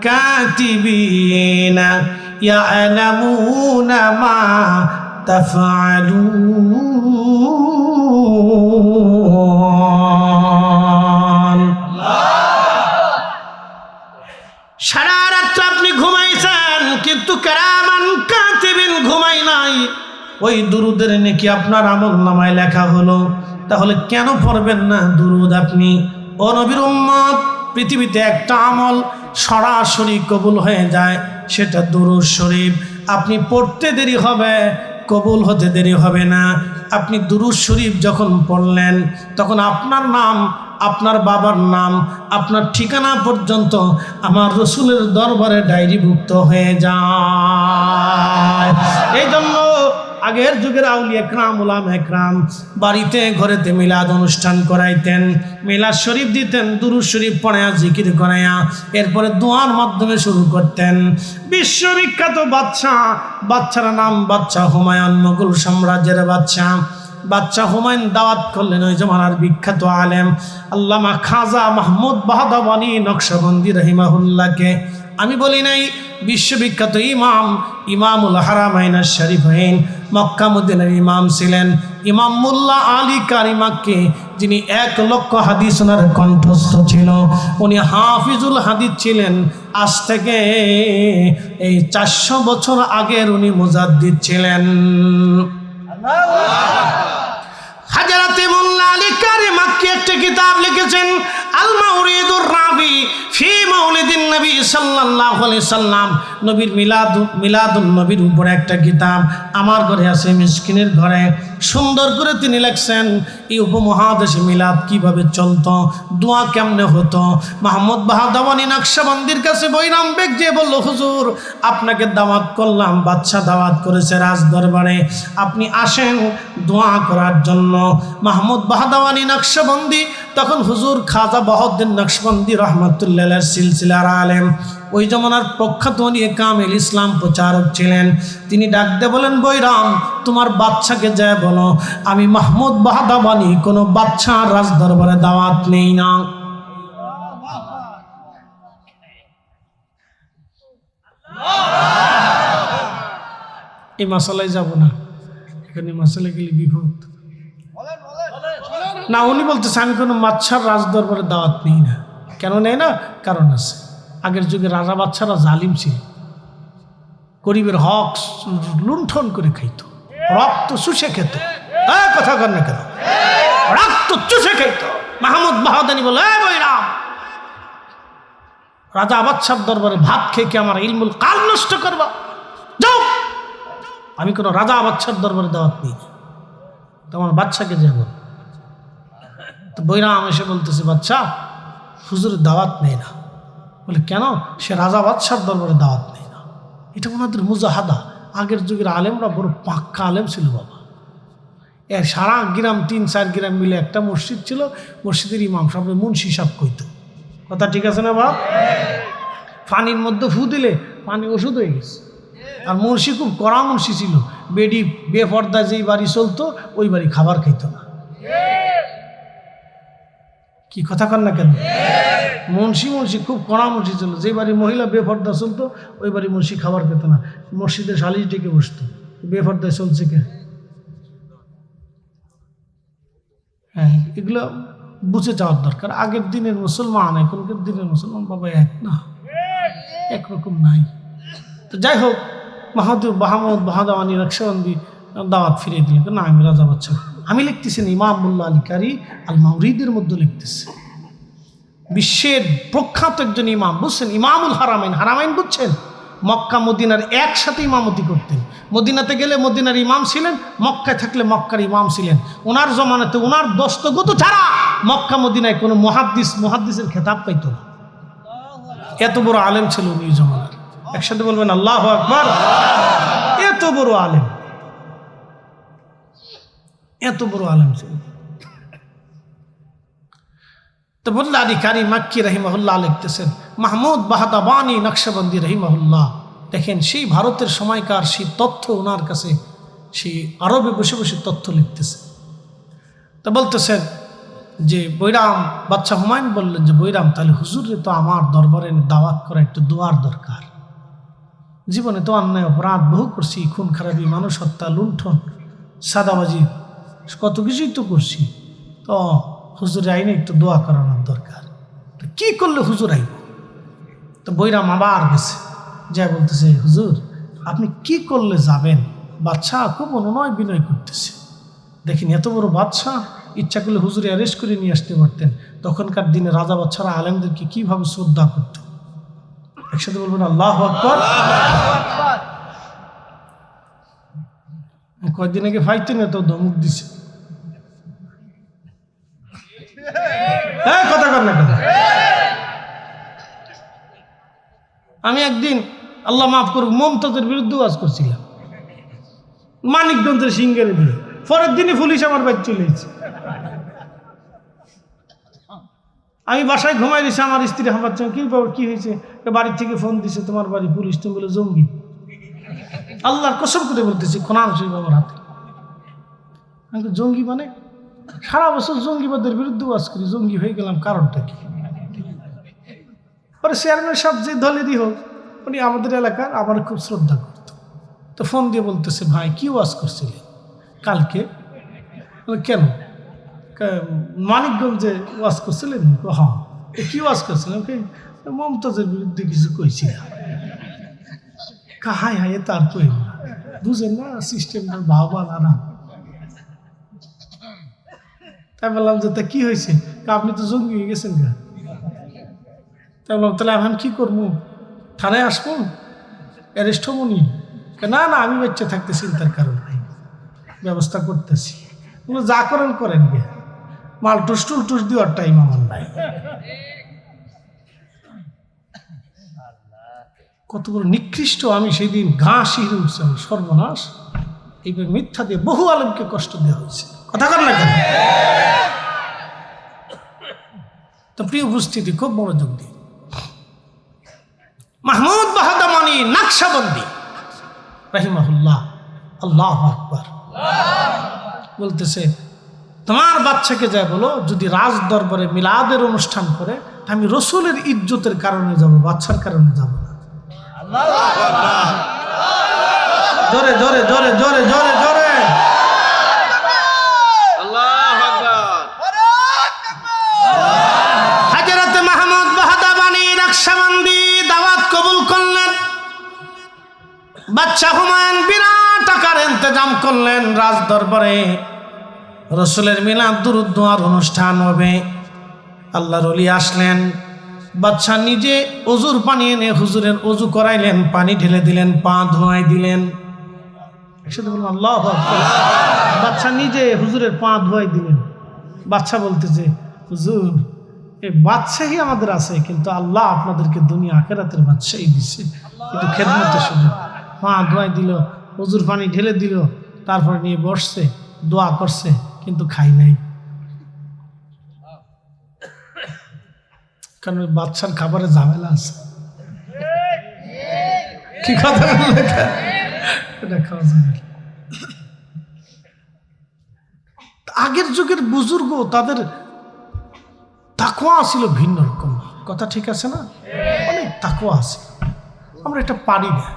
কাতিবিনা ইয়ালামুনা মা তাফআলুন। সারা রাত্র আপনি ঘুমাইছেন, কিন্তু কিরামান কাতিবিন ঘুমাই নাই। ওই দুরুদের নেকি আপনার আমলনামায় লেখা হলো। তাহলে কেন পড়বেন না দুরুদ আপনি? ও নবীর উম্মত, পৃথিবীতে একটা আমল সরাসরি কবুল হয়ে যায়, সেটা দুরূদ শরীফ। আপনি পড়তে দেরি হবে, কবুল হতে দেরি হবে না। আপনি দুরূদ শরীফ যখন পড়লেন, তখন আপনার নাম, আপনার বাবার নাম, আপনার ঠিকানা পর্যন্ত আমার রসুলের দরবারে ডায়েরিভুক্ত হয়ে যায়। এই জন্য আগের যুগের আউলিয়া একরাম, উলামা একরাম বাড়িতে ঘরেতে মিলাদ অনুষ্ঠান করাইতেন, মিলাদ শরীফ দিতেন, দুরূদ শরীফ পড়ায়া জিকির করায়া এরপরে দোয়ার মাধ্যমে শুরু করতেন। বিশ্ববিখ্যাত বাদশার নাম বাদশাহ হুমায়ুন, মুঘল সাম্রাজ্যের বাদশাহ। বাচ্চা হুমায়ুন দাওয়াত করলেন ওই জমানার বিখ্যাত আলেম আল্লামা খাজা মাহমুদ বাহাদাওয়ানি নকশবন্দি রহিমাহুল্লাহকে। আমি বলি নাই বিশ্ববিখ্যাত ইমাম ইমামুল হারামাইন শরীফাইন মক্কা মদিনার ইমাম ছিলেন ইমাম মোল্লা আলী কারি মাক্কি, যিনি 1 লক্ষ হাদিস ওনার কণ্ঠস্থ ছিল। উনি হাফিজুল হাদিস ছিলেন। আজ থেকে এই 400 বছর আগের উনি মুজাদ্দিদ ছিলেন। হাজরাতে মোল্লা আলী কারি মাক্কি একটা কিতাব লিখেছেন আল মাউরিদুর রাবি ফি মাউলিদিন নবী সাল্লাল্লাহু আলাইহি সাল্লাম। নবীর মিলাদুন নবীর উপরে একটা কিতাব আমার ঘরে আছে, মিসকিনের ঘরে। সুন্দর করে তিনি লিখছেন এই উপমহাদেশে মিলাদ কিভাবে চলতো, দোয়া কেমনে হতো। মাহমুদ বাহাদাওয়ানি নকশবন্দির কাছে বৈরাম বেগ যে বলল, হুজুর আপনাকে দাওয়াত করলাম, বাদশা দাওয়াত করেছে রাজ দরবারে, আপনি আসেন দোয়া করার জন্য। মাহমুদ বাহাদাওয়ানি নকশবন্দি তখন হুজুর খাজা বাহাউদ্দিন নকশবন্দি রহমতুল্লাহ সিলসিলার আলেম, ওই জমানার প্রখ্যাত নিয়ে কামিল ইসলাম প্রচারক ছিলেন। তিনি ডাকতে বলেন, বৈরাম তোমার বাচ্চাকে যায় বলো আমি মাহমুদ বাহাদাওয়ানি কোনো বাচ্চা রাজ দরবারে দাওয়াত নেই না। এই মশালায় যাব না, এখানে মশালা গেলে বিপদ না। উনি বলতেছে আমি কোনো বাচ্চার রাজ দরবারে দাওয়াত নেই না। কেন নেই না? কারণ আছে। আগের যুগে রাজা বাচ্চারা জালিম ছিল, গরিবের হক লুণ্ঠন করে খাইত, রক্ত চুষে খেত। কথা কর না কেন? রক্ত চুষে খাইত। মাহমুদ বাহাদানি বলে, বৈরাম রাজা বাচ্চার দরবারে ভাত খেয়ে কি আমার ইলমুল কাল নষ্ট করবা? যাও, আমি কোনো রাজা বাচ্চার দরবারে দাওয়াত নেই, তোমার বাচ্চাকে যাব। তো বৈরাম এসে বলতেছে, বাচ্চা হুজুরের দাওয়াত নেই না। বলে কেন? সে রাজা বাদশার দরবারে দাওয়াত নেই না। এটা ওনাদের মুজাহাদা। আগের যুগের আলেমরা বড় পাক্কা আলেম ছিল বাবা। এর সারা গ্রাম 3-4 গ্রাম মিলে একটা মসজিদ ছিল, মসজিদের ইমাম সাহেব মুন্সি সাহেব কইত। কথা ঠিক আছে না বাপ? পানির মধ্যে ফু দিলে পানি ওষুধ হয়ে গেছে। আর মুন্সি খুব কড়া মুন্সি ছিল, বেডি বেপর্দা যেই বাড়ি চলতো ওই বাড়ি খাবার খাইত না। কি কথা কন না কেন? মুন্সি খুব কড়া মুন্সি ছিল, যে বাড়ি মহিলা বেপর্দা চলতো ওই বাড়ি মুন্সি খাবার খেত না। মসজিদে সালিশ ডেকে বসতো, বেপর্দায় চলছে কে? হ্যাঁ, এগুলো বুঝে যাওয়ার দরকার। আগের দিনের মুসলমান এখনকার দিনের মুসলমান বাবা এক না, একরকম নাই। তো যাই হোক, মাহমুদ বাহাদাওয়ানি নকশবন্দি দাওয়াত ফিরিয়ে দিলেন। না, আমি রাজা বাচ্চা। আমি লিখতেছেন ইমাম মোল্লা আলী কারি আল মাউরিদের মধ্যে লিখতেছে, বিশ্বের প্রখ্যাত একজন ইমাম, বুঝছেন? ইমামুল হারামাইন। হারামাইন বুঝছেন? মক্কা মদিনার একসাথে ইমামতি করতেন। মদিনাতে গেলে মদিনার ইমাম ছিলেন, মক্কায় থাকলে মক্কার ইমাম ছিলেন। ওনার জমানাতে ওনার দস্তগত ছাড়া মক্কা মদিনায় কোনো মুহাদ্দিসের খেতাব পাইত না। এত বড় আলেম ছিল উনি জমানার। একসাথে বলবেন আল্লাহু আকবার। এত বড় আলেম, এত বড় আলেম ছিল। তো মোল্লা আলী কারি মাক্কি রহিমাহুল্লাহ লিখতেছেন, মাহমুদ বাহাদাওয়ানি নকশবন্দি রহিমাহুল্লাহ, দেখেন সেই ভারতের সময়কার সেই তথ্য ওনার কাছে, সেই আরবে বসে বসে তথ্য লিখতেছে। তো বলতেছেন যে বৈরাম, বাদশা হুমায়ুন বললেন যে বৈরাম, তাহলে হুজুরে তো আমার দরবারে দাওয়াত করা একটু দোয়ার দরকার। জীবনে তো অন্যায় অপরাধ বহু করছি, খুন খারাপি, মানুষ হত্যা, লুণ্ঠন, সাদাবাজি, কত কিছুই তো করছি। তো হুজুর আইনে একটু দোয়া করানোর দরকার। তো কী করলে হুজুর আইব? তো বৈরাম আবার গেছে, যা বলতেছে, হুজুর আপনি কি করলে যাবেন? বাদশাহ খুব অনুনয় বিনয় করতেছে। দেখেন এত বড় বাদশাহ, ইচ্ছা করলে হুজুরে অ্যারেস্ট করে নিয়ে আসতে পারতেন। তখনকার দিনে রাজা বাদশারা আলেমদেরকে কিভাবে শ্রদ্ধা করত। একসাথে বলবেন আল্লাহু আকবার। কয়েকদিন আগে ফাইতেন, এত ধমক দিছে। কথা কর না কথা। আমি একদিন, আল্লাহ মাফ করুক, মমতাজের বিরুদ্ধে ওয়াজ করছিলাম মানিকগঞ্জের সিঙ্গারে দিয়ে। পরের দিনে পুলিশ আমার বাড়ি চলে এসেছে। আমি বাসায় ঘুমাই দিয়েছি, আমার স্ত্রী আমার কি বাবা কি হয়েছে? বাড়ির থেকে ফোন দিছে, তোমার বাড়ি পুলিশ, তুমি বলে জঙ্গি। আল্লাহর কসম করে বলতেছি, কোরআন শরীফ আমার হাতে। আমি জঙ্গি মানে সারা বছর জঙ্গিবাদের বিরুদ্ধে ওয়াজ করি, জঙ্গি হয়ে গেলাম কারণটা কি? পরে চেয়ারম্যান সাহেব যে দলেরই হোক উনি আমাদের এলাকার আমার খুব শ্রদ্ধা করত। তো ফোন দিয়ে বলতেছে, ভাই কি ওয়াজ করছিলেন কালকে? কেন? মানিকগঞ্জে ওয়াজ করছিলেন? হ্যাঁ। কি ওয়াজ করছিলেন? মমতাজের বিরুদ্ধে কিছু কইছি। হাই হাই তার কই বুঝেন না সিস্টেমটা ভাবা না। তাই বললাম যে তা কি হয়েছে? আপনি তো জঙ্গি হয়ে গেছেন গা। তাই বললাম তাহলে এখন কি করবো? থানায় আসবো? অ্যারেস্ট হবো নি? না না, আমি বাচ্চা থাকতে চিন্তার কারণ নাই, ব্যবস্থা করতেছি। যা করেন করেন গে, মাল টুস টুস দেওয়ার টাইম আমার নাই। কত বড় নিকৃষ্ট! আমি সেই দিন গা শিহরে উঠছে, সর্বনাশ! এইভাবে মিথ্যা দিয়ে বহু আলেমকে কষ্ট দেওয়া হয়েছে। কথা কর না কেন? তো প্রিয় উপস্থিতি, খুব মনোযোগ দিন। মাহমুদ বাহাদামানি নকশবন্দি রাহিমাহুল্লাহ, আল্লাহু আকবার, বলতেছে তোমার বাচ্চাকে যা বলো যদি রাজ দরবারে মিলাদের অনুষ্ঠান করে আমি রসুলের ইজ্জতের কারণে যাব, বাচ্চার কারণে যাব না। জোরে জোরে জোরে জোরে জোরে জোরে হযরত মাহমুদ বাহাদাবানী নকশবন্দি দাওয়াত কবুল করলেন। বাদশা হুমায়ুন বিরাট আকার ইন্তজাম করলেন, রাজ দরবারে রসুলের মিলাদ দুরূদ দোয়ার অনুষ্ঠান হবে। আল্লাহর ওলি আসলেন, বাদশা নিজে অজুর পানি এনে হুজুরের অজু করাইলেন, পানি ঢেলে দিলেন, পা ধোয়াই দিলেন। একসাথে বলুন আল্লাহু আকবার। বাদশা নিজে হুজুরের পা ধোয়াই দিলেন। বাদশা বলতেছে, হুজুর এই বাদশাহী আমাদের আছে, কিন্তু আল্লাহ আপনাদেরকে দুনিয়া আখিরাতের বাদশাহী দিচ্ছে, কিন্তু খেদমতের সুযোগ। পা ধোয়াই দিল, অজুর পানি ঢেলে দিল, তারপরে নিয়ে বসছে, দোয়া করছে, কিন্তু খাই নাই। কারণ ওই বাদশার খাবারে ঝামেলা আছে। কি কথা বললে? এটা খাওয়া যাবে। আগের যুগের বুজুর্গ তাদের তাকওয়া ছিল ভিন্ন রকম। কথা ঠিক আছে না? অনেক তাকওয়া আছে। আমরা এটা পারি না,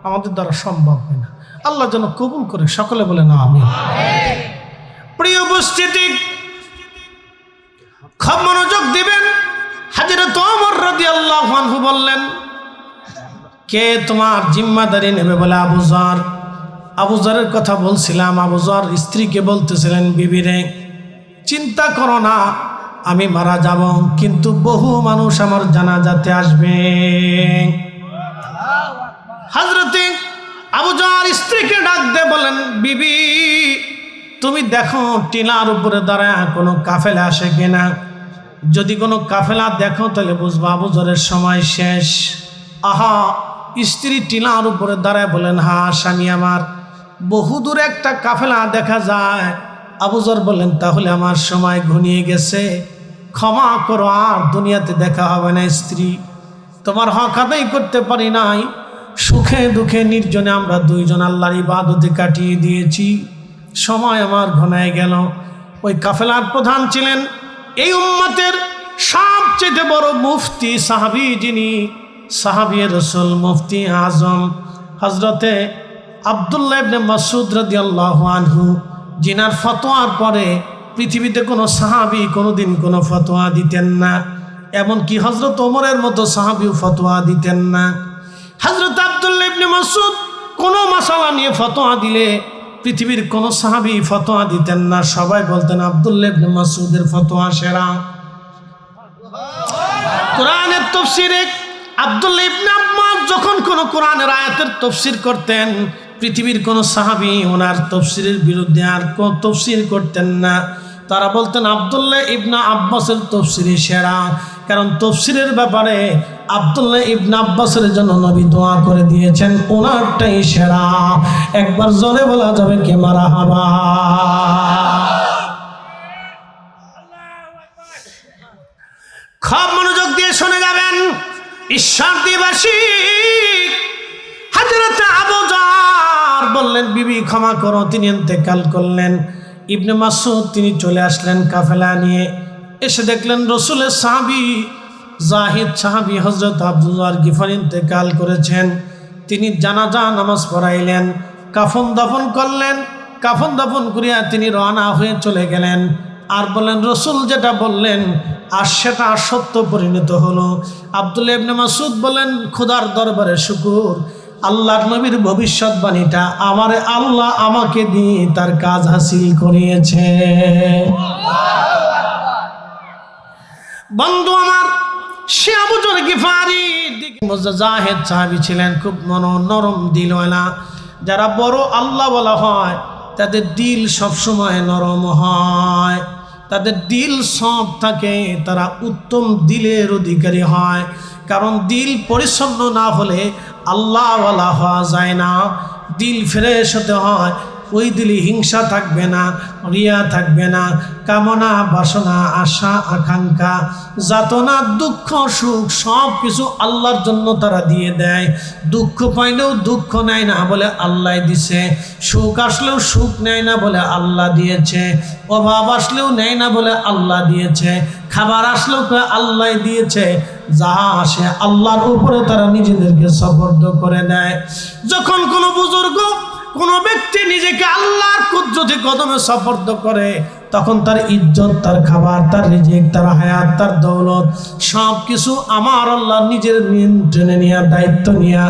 আমাদের দ্বারা সম্ভব হয় না। আল্লাহ যেন কবুল করে, সকলে বলে না আমিন। প্রিয় উপস্থিতি, খুব মনোযোগ দিবেন। হযরত ওমর রাদিয়াল্লাহু আনহু বললেন, কে তোমার জিম্মাদারি নেবে? বলে আবু যর। আবু যরের কথা বলছিলাম। আবু যর স্ত্রীকে বলতেছিলেন, বিবি রে চিন্তা করো না, আমি মারা যাব, কিন্তু বহু মানুষ আমার জানাজাতে আসবে। হযরতে আবু যর স্ত্রীকে ডাক দিয়ে বলেন, বিবি তুমি দেখো টিলার উপরে দাঁড়ায় কোনো কাফেলা আসে কিনা। যদি কোনো কাফেলা দেখো তাহলে বুঝবো আবু যরের সময় শেষ। আহা, স্ত্রী টিলার উপরে দাঁড়ায় বলেন, হ্যাঁ স্বামী আমার, বহুদূর একটা কাফেলা দেখা যায়। আবু যর বলেন, তাহলে আমার সময় ঘনিয়ে গেছে, ক্ষমা করো, আর দুনিয়াতে দেখা হবে না। স্ত্রী, তোমার হক আদায় করতে পারি নাই, সুখে দুঃখে নির্জনে আমরা দুইজন আল্লাহর ইবাদতে কাটিয়ে দিয়েছি, সময় আমার ঘনায় গেল। ওই কাফেলার প্রধান ছিলেন এই উম্মতের সবচেয়ে বড় মুফতি সাহাবী, যিনি সাহাবী রাসূল মুফতি আজম হযরতে আব্দুল্লাহ ইবনে মাসউদ রাদিয়াল্লাহু আনহু, যিনার ফতোয়ার পরে পৃথিবীতে কোনো সাহাবী কোনোদিন কোনো ফতোয়া দিতেন না। এমনকি হযরত ওমরের মতো সাহাবীও ফতোয়া দিতেন না। হযরত আব্দুল্লাহ ইবনে মাসউদ কোনো মাসালা নিয়ে ফতোয়া দিলে পৃথিবীর কোনো সাহাবী ফতোয়া দিতেন না, সবাই বলতেন আব্দুল্লাহ ইবনে মাসউদের ফতোয়া সেরা। কোরআনের তাফসীরে আব্দুল্লাহ ইবনে আব্বাস যখন কোনো কোরআনের আয়াতের তাফসীর করতেন, পৃথিবীর কোনো সাহাবী ওনার তাফসীরের বিরুদ্ধে আর কোনো তাফসীর করতেন না। তারা বলতেন আব্দুল্লাহ ইবনে আব্বাসের তাফসীরই সেরা, কারণ তাফসীরের ব্যাপারে আব্দুল্লাহ ইবনে আব্বাসের জন্য নবী দোয়া করে দিয়েছেন, ওনারটাই সেরা। একবার জোরে বলা যাবে কে মারহাবা? খুব মনোযোগ দিয়ে শুনে যাবেন। ঈশ্বর দিবাসী হযরত আবু যর বললেন, বিবি ক্ষমা করো। তিনি ইন্তেকাল করলেন। ইবনে মাসউদ তিনি চলে আসলেন কাফেলা নিয়ে। এসে দেখলেন রসুলের সাহাবী জাহিদ সাহাবী হযরত আবুযর গিফারি ইন্তেকাল করেছেন। তিনি জানাজা নামাজ পড়াইলেন, কাফন দাফন করলেন। কাফন দাফন করিয়া তিনি রওনা হয়ে চলে গেলেন। আর বললেন রসুল যেটা বললেন আর সেটা সত্য পরিণত হলো। আব্দুল্লাহ ইবনে মাসউদ বলেন খোদার দরবারে শুকর, আল্লাহর নবীর ভবিষ্যৎবাণীটা আল্লাহ আমাকে দিয়ে তার কাজ হাসিল করিয়েছে। বন্ধু আমার, সে আবু যর গিফারি জাহেদ সাহাবী ছিলেন, খুব নরম দিলওয়ালা। যারা বড় আল্লাহ বলা হয় তাদের দিল সবসময় নরম হয়, তাদের দিল সব থাকে, তারা উত্তম দিলের অধিকারী হয়। কারণ দিল পরিচ্ছন্ন না হলে আল্লাহওয়ালা হওয়া যায় না। দিল ফ্রেশ হতে হয়, ওই দিলে হিংসা থাকবে না, রিয়া থাকবে না, কামনা বাসনা আশা আকাঙ্ক্ষা যাতনা দুঃখ সুখ সব কিছু আল্লাহর জন্য তারা দিয়ে দেয়। দুঃখ পাইলেও দুঃখ নেয় না বলে আল্লাহ দিছে, সুখ আসলেও সুখ নেয় না বলে আল্লাহ দিয়েছে, অভাব আসলেও নেয় না বলে আল্লাহ দিয়েছে, খাবার আসলেও আল্লাহ দিয়েছে। যা আসে আল্লাহর উপরে তারা নিজেদেরকে সুপর্দ করে দেয়। যখন কোনো বুজুর্গ কোনো ব্যক্তি নিজেকে আল্লাহর কুদরতি কদমে সুপর্দ করে তখন তার ইজ্জত, তার খাবার, তার রিজিক, তার হায়াত, তার দৌলত সব কিছু আমার আল্লাহ নিজের নিয়ন্ত্রণে নিয়ে দায়িত্ব নিয়ে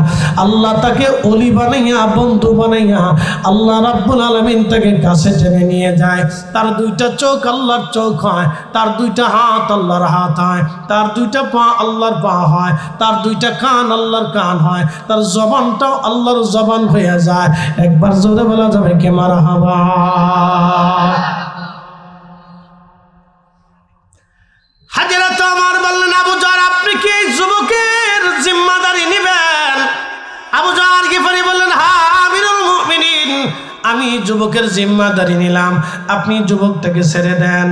আল্লাহ তাকে অলি বানাইয়া বন্ধু বানাইয়া আল্লাহ রাব্বুল আলামিন তাকে কাছে টেনে নিয়ে যায়। তার দুইটা চোখ আল্লাহর চোখ হয়, তার দুইটা হাত আল্লাহর হাত হয়, তার দুইটা পা আল্লাহর পা হয়, তার দুইটা কান আল্লাহর কান হয়, তার জবানটাও আল্লাহর জবান হয়ে যায়। একবার জোরে বলা যাবে কে মারহাবা। হাজেরা তো আমার বললেন আবু যর আপনি কি যুবকের জিম্মাদারি নেবেন? আবু যর গিফারি বললেন হ্যাঁ আমিরুল মুমিনিন, আমি যুবকের জিম্মাদারি নিলাম, আপনি যুবকটাকে ছেড়ে দেন।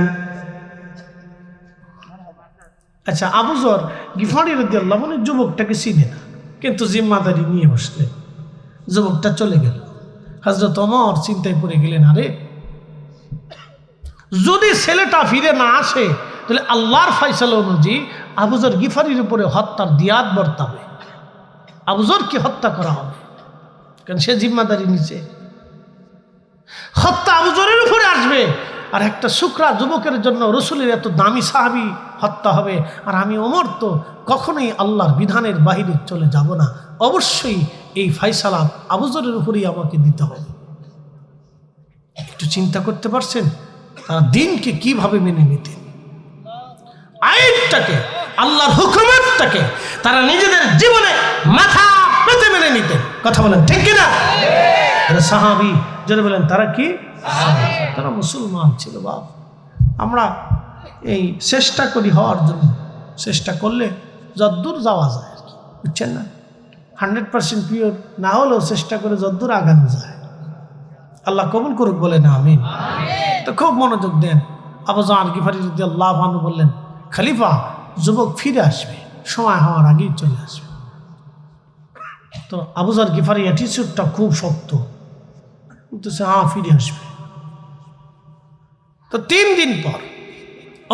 আচ্ছা, আবু যর গিফারি রাদিয়াল্লাহু আনহু যুবকটাকে চিনে না, কিন্তু জিম্মাদারি নিয়ে বসলেন। যুবকটা চলে গেল। হযরত ওমর চিন্তায় পড়ে গেলেন, আরে যদি ছেলেটা ফিরে না আসে তাহলে আল্লাহর ফয়সালা অনুযায়ী আবু যর গিফারির উপরে হত্যার দিয়াত বর্তাবে, আবু যরকে হত্যা করা হবে, কারণ সে জিম্মাদারি নিচে। হত্যা আবু যরের উপরে আসবে, আর একটা শুকরা যুবকের জন্য রসুলের এত দামি সাহাবী হত্যা হবে। আর আমি ওমর তো কখনোই আল্লাহর বিধানের বাহিরে চলে যাব না, অবশ্যই এই ফয়সালা আবু যরের উপরেই আমাকে দিতে হবে। একটু চিন্তা করতে পারছেন তারা দিনকে কিভাবে মেনে নিতেন, আইনটাকে, আল্লাহর হুকুমতটাকে তারা নিজেদের জীবনে মাথা পেতে মেনে নিতেন। কথা বলেন ঠিক কিনা? তারা সাহাবী, যারা বলেন তারা কি, তারা মুসলমান ছিল। বাপ, আমরা এই চেষ্টা করি হওয়ার জন্য, চেষ্টা করলে যদ্দূর যাওয়া যায় আর কি, বুঝছেন না? 100% পিওর না হলেও চেষ্টা করে যদ্দূর আগানো যায়। আল্লাহ কবুল করুক, বলে না আমিন। তো খুব মনোযোগ দেন। আবু যর গিফারি রাদিয়াল্লাহু আনহু বললেন, খলিফা যুবক ফিরে আসবে, সময় হওয়ার আগেই চলে আসবে। তো আবু যর গিফারি অ্যাটিটিউডটা খুব শক্ত, বলতেছে হ্যাঁ ফিরে আসবে। তো 3 দিন পর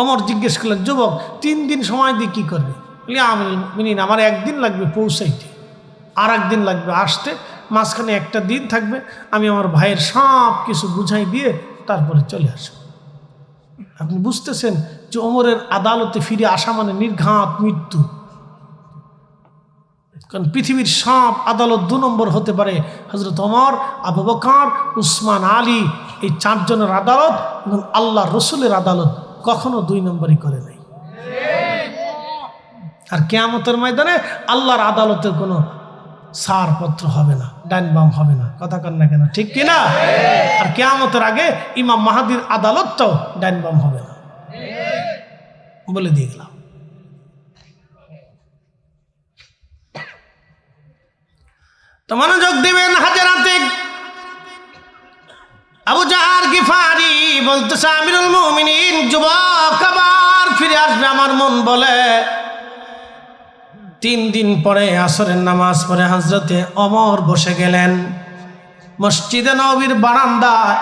ওমর জিজ্ঞেস করলেন, যুবক 3 দিন সময় দিয়ে কী করবে? বলি আমিরুল মুমিনিন, আমার 1 দিন লাগবে পৌঁছাইতে, আর 1 দিন লাগবে আসতে, মাঝখানে একটা দিন থাকবে, আমি আমার ভাইয়ের সব কিছু বুঝাই দিয়ে তারপরে চলে আসব। আপনি বুঝতেছেন যে ওমরের আদালতে ফিরে আসা মানে নির্ঘাত মৃত্যু। কারণ পৃথিবীর সব আদালত 2 নম্বর হতে পারে, হযরত ওমর, আবু বকর, উসমান, আলী, এই 4 জনের আদালত এবং আল্লাহ রসুলের আদালত কখনো 2 নম্বরই করে নাই। আর কিয়ামতের ময়দানে আল্লাহর আদালতের কোনো ছাড়পত্র হবে না, ডান বাম হবে না। কথা কন না কেন, ঠিক কিনা? আর কিয়ামতের আগে ইমাম মাহাদির আদালতটাও ডান বাম হবে না, বলে দিয়ে গেলাম। তো মনোযোগ দিবেন। হাজরাতে আবু যর গিফারি বলতেছে, আমিরুল মুমিনিন, যুবক আবার ফিরে আসবে আমার মন বলে। 3 দিন পরে আসরের নামাজ পড়ে হযরতে ওমর বসে গেলেন মসজিদে নববীর বারান্দায়।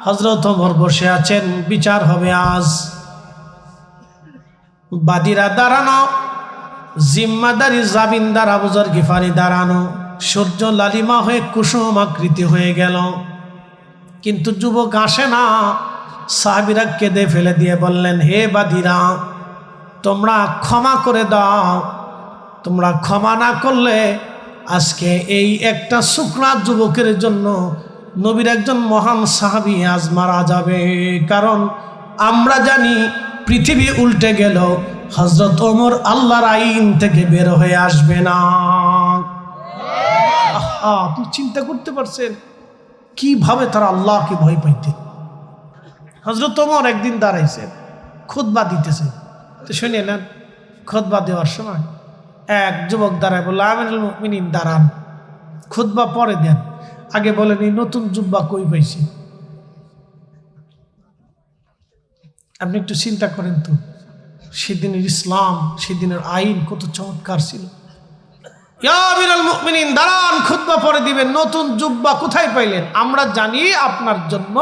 হযরত ওমর বসে আছেন, বিচার হবে আজ। বাদীরা দাঁড়ানো, জিম্মাদারি জামিনদার আবু যর গিফারি দাঁড়ানো, সূর্য লালিমা হয়ে কুসুম আকৃতি হয়ে গেল, কিন্তু যুবক আসে না। সাহাবীরা কেঁদে ফেলে দিয়ে বললেন, হে বাদীরা, তোমরা ক্ষমা করে দাও, তোমরা ক্ষমা না করলে আজকে এই একটা শুকনা যুবকের জন্য নবীর একজন মহান সাহাবী আজ মারা যাবে। কারণ আমরা জানি পৃথিবী উল্টে গেল, হযরত ওমর আল্লাহর আইন থেকে বের হয়ে আসবে না। আপনি চিন্তা করতে পারছেন কিভাবে তারা আল্লাহকে ভয় পাইতে। হযরত ওমর একদিন দাঁড়াইছেন, খুতবা দিতেছে। তো শুনে নেন, খুতবা দেওয়ার সময় এক যুবক দাঁড়ায় বলল, আমিরুল মুমিনিন দাঁড়ান, খুতবা পরে দেন, আগে বলেন এই নতুন জুব্বা কই পাইছি। আপনি একটু চিন্তা করেন তো, সেদিনের ইসলাম, সেদিনের আইন কত চমৎকার ছিল। ইয়া আমিরুল মুমিনিন দাঁড়ান, খুতবা পরে দিবেন, নতুন জুব্বা কোথায় পাইলেন? আমরা জানি আপনার জন্য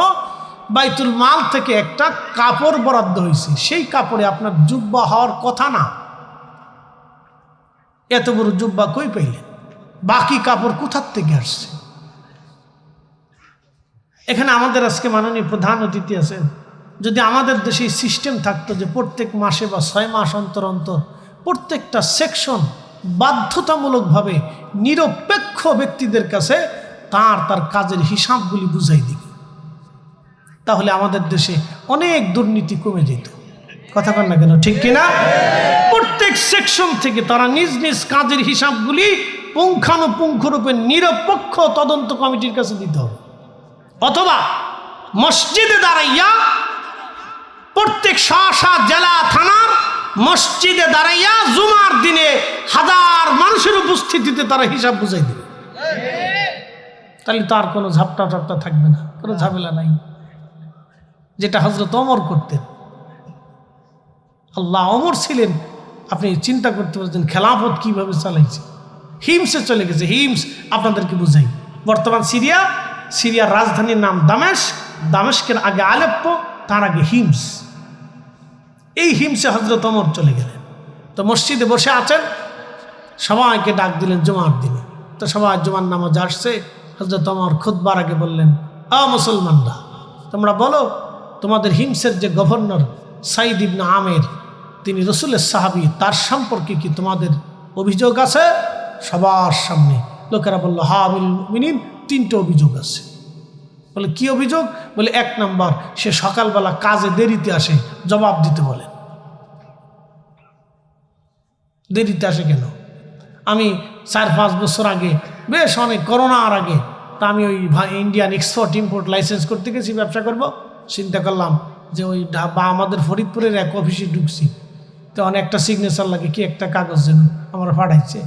বাইতুল মাল থেকে একটা কাপড় বরাদ্দ হয়েছে, সেই কাপড়ে আপনার জুব্বা হওয়ার কথা না। এত বড় জুব্বা কই পাইলেন? বাকি কাপড় কোথার থেকে আসছে? এখানে আমাদের আজকে মাননীয় প্রধান অতিথি আছেন, যদি আমাদের দেশে সিস্টেম থাকতো যে প্রত্যেক মাসে বা 6 মাস অন্তর অন্তর প্রত্যেকটা সেকশন বাধ্যতামূলকভাবে নিরপেক্ষ ব্যক্তিদের কাছে তার কাজের হিসাবগুলি বুঝাই দিবে, তাহলে আমাদের দেশে অনেক দুর্নীতি কমে যেত। কথা বল না কেন, ঠিক কিনা? প্রত্যেক সেকশন থেকে তারা নিজ নিজ কাজের হিসাবগুলি পুঙ্খানুপুঙ্খরূপে নিরপেক্ষ তদন্ত কমিটির কাছে দিতে হবে। অথবা মসজিদে দাঁড়াইয়া প্রত্যেক শাসা জেলা থানার মসজিদে দাঁড়াইয়া জুমার দিনে 1000 মানুষের উপস্থিতিতে তারা হিসাব বুঝাই দেবে। তাহলে তো আর কোনো ঝাপটা থাকবে না, কোনো ঝামেলা নাই, যেটা হযরত ওমর করতেন। আল্লাহ, ওমর ছিলেন, আপনি চিন্তা করতে পারছেন খেলাফত কিভাবে চালাইছে। হিমসে চলে গেছে, হিমস আপনাদেরকে বুঝাই। বর্তমান সিরিয়ার রাজধানীর নাম দামেস্ক, দামেস্কের আগে আলেপ্পো, তার আগে হিমস। এই হিমসে হযরত ওমর চলে গেলেন। তো মসজিদে বসে আছেন, সবাইকে ডাক দিলেন জুমার দিনে। তো সবাই জুমার নামাজ আসছে। হযরত ওমর খুতবার আগে বললেন, মুসলমানরা, তোমরা বলো তোমাদের হিমসের যে গভর্নর সাইদ ইবনে আমের, তিনি রাসূলের সাহাবী, তার সম্পর্কে কি তোমাদের অভিযোগ আছে? সবার সামনে লোকেরা বলল, হ্যাঁ আমিরুল মুমিনিন, 3টে অভিযোগ আছে। বলে কি অভিযোগ? বলে 1 নাম্বার, সে সকালবেলা কাজে দেরিতে আসে, জবাব দিতে বলেন। দেরিতে আসে কেন? আমি 4-5 বছর আগে, বেশ অনেক করোনার আগে, তা আমি ওই ইন্ডিয়ান এক্সপোর্ট ইম্পোর্ট লাইসেন্স করতে গেছি, ব্যবসা করব। চিন্তা করলাম যে ওই বা আমাদের ফরিদপুরের এক অফিসে ঢুকছি, তো অনেকটা সিগনেচার লাগে, কি একটা কাগজ যেন আমার পাঠাইছে।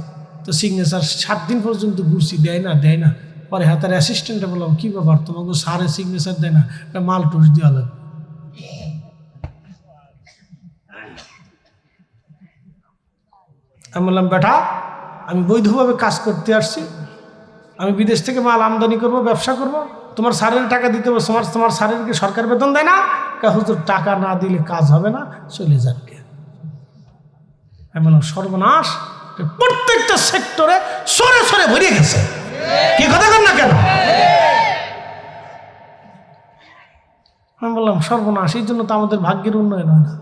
তো সিগনেচার 7 দিন পর্যন্ত ঘুরছি, দেয় না। পরে হাতের অ্যাসিস্ট্যান্টে বললাম, কি ব্যাপার, তোমাকে সারে সিগনেচার দেয় না, মাল টুস দেওয়া লাগবে। আমি বললাম, বেটা, আমি বৈধভাবে কাজ করতে আসছি, আমি বিদেশ থেকে মাল আমদানি করব, ব্যবসা করব, তোমার স্যারের টাকা দিতে হবে, তোমার স্যারেরকে সরকার বেতন দেয় না? হুজুর, টাকা না দিলে কাজ হবে না, চলে যান। আমি বললাম, সর্বনাশ, প্রত্যেকটা সেক্টরে সরে সরে ভরিয়ে গেছে। কি কথা বল না কেন? আমি বললাম, সর্বনাশ, এই জন্য তো আমাদের ভাগ্যের উন্নয়ন হয় না।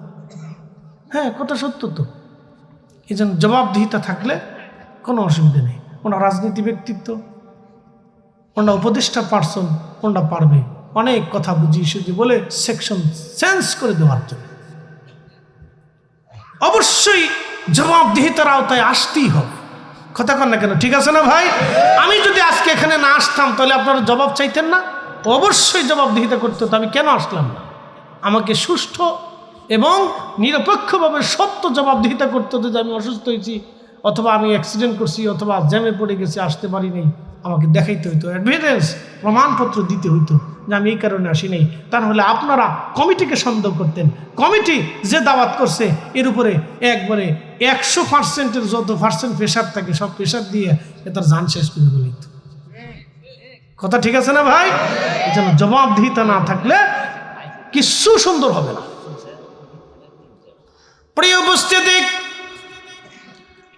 হ্যাঁ, কথা সত্য তো। এই জন্য জবাবদিহিতা থাকলে কোনো অসুবিধা নেই। ওনার রাজনীতি ব্যক্তিত্ব, ওনার উপদেষ্টা পার্সন, ওনারা পারবে অনেক কথা বুঝিয়ে সুঝিয়ে বলে সেকশন চেঞ্জ করে দেওয়ার জন্য। অবশ্যই জবাবদিহিতার আওতায় আসতেই হবে। কথা কন না কেন, ঠিক আছে না ভাই? আমি যদি আজকে এখানে না আসতাম, তাহলে আপনারা জবাব চাইতেন না? অবশ্যই জবাবদিহিতা করতে হতো। আমি কেন আসলাম না? আমাকে সুষ্ঠু এবং নিরপেক্ষভাবে সত্য জবাবদিহিতা করতে হতো যে আমি অসুস্থ হয়েছি, অথবা আমি অ্যাক্সিডেন্ট করছি, অথবা জ্যামে পড়ে গেছি, আসতে পারি নাই। আমাকে দেখাইতে হইতো, অ্যাডভাইডেন্স, প্রমাণপত্র দিতে হইতো যে আমি এই কারণে আসি নাই। তা নাহলে আপনারা কমিটিকে সন্দেহ করতেন। কমিটি যে দাওয়াত করছে এর উপরে একবারে 100%-এর যত পার্সেন্ট প্রেশার থাকে, সব প্রেশার দিয়ে তার জান শেষ করে বলিত। কথা ঠিক আছে না ভাই? এই জন্য জবাবদিহিতা না থাকলে কিচ্ছু সুন্দর হবে না। প্রিয় উপস্থিতি,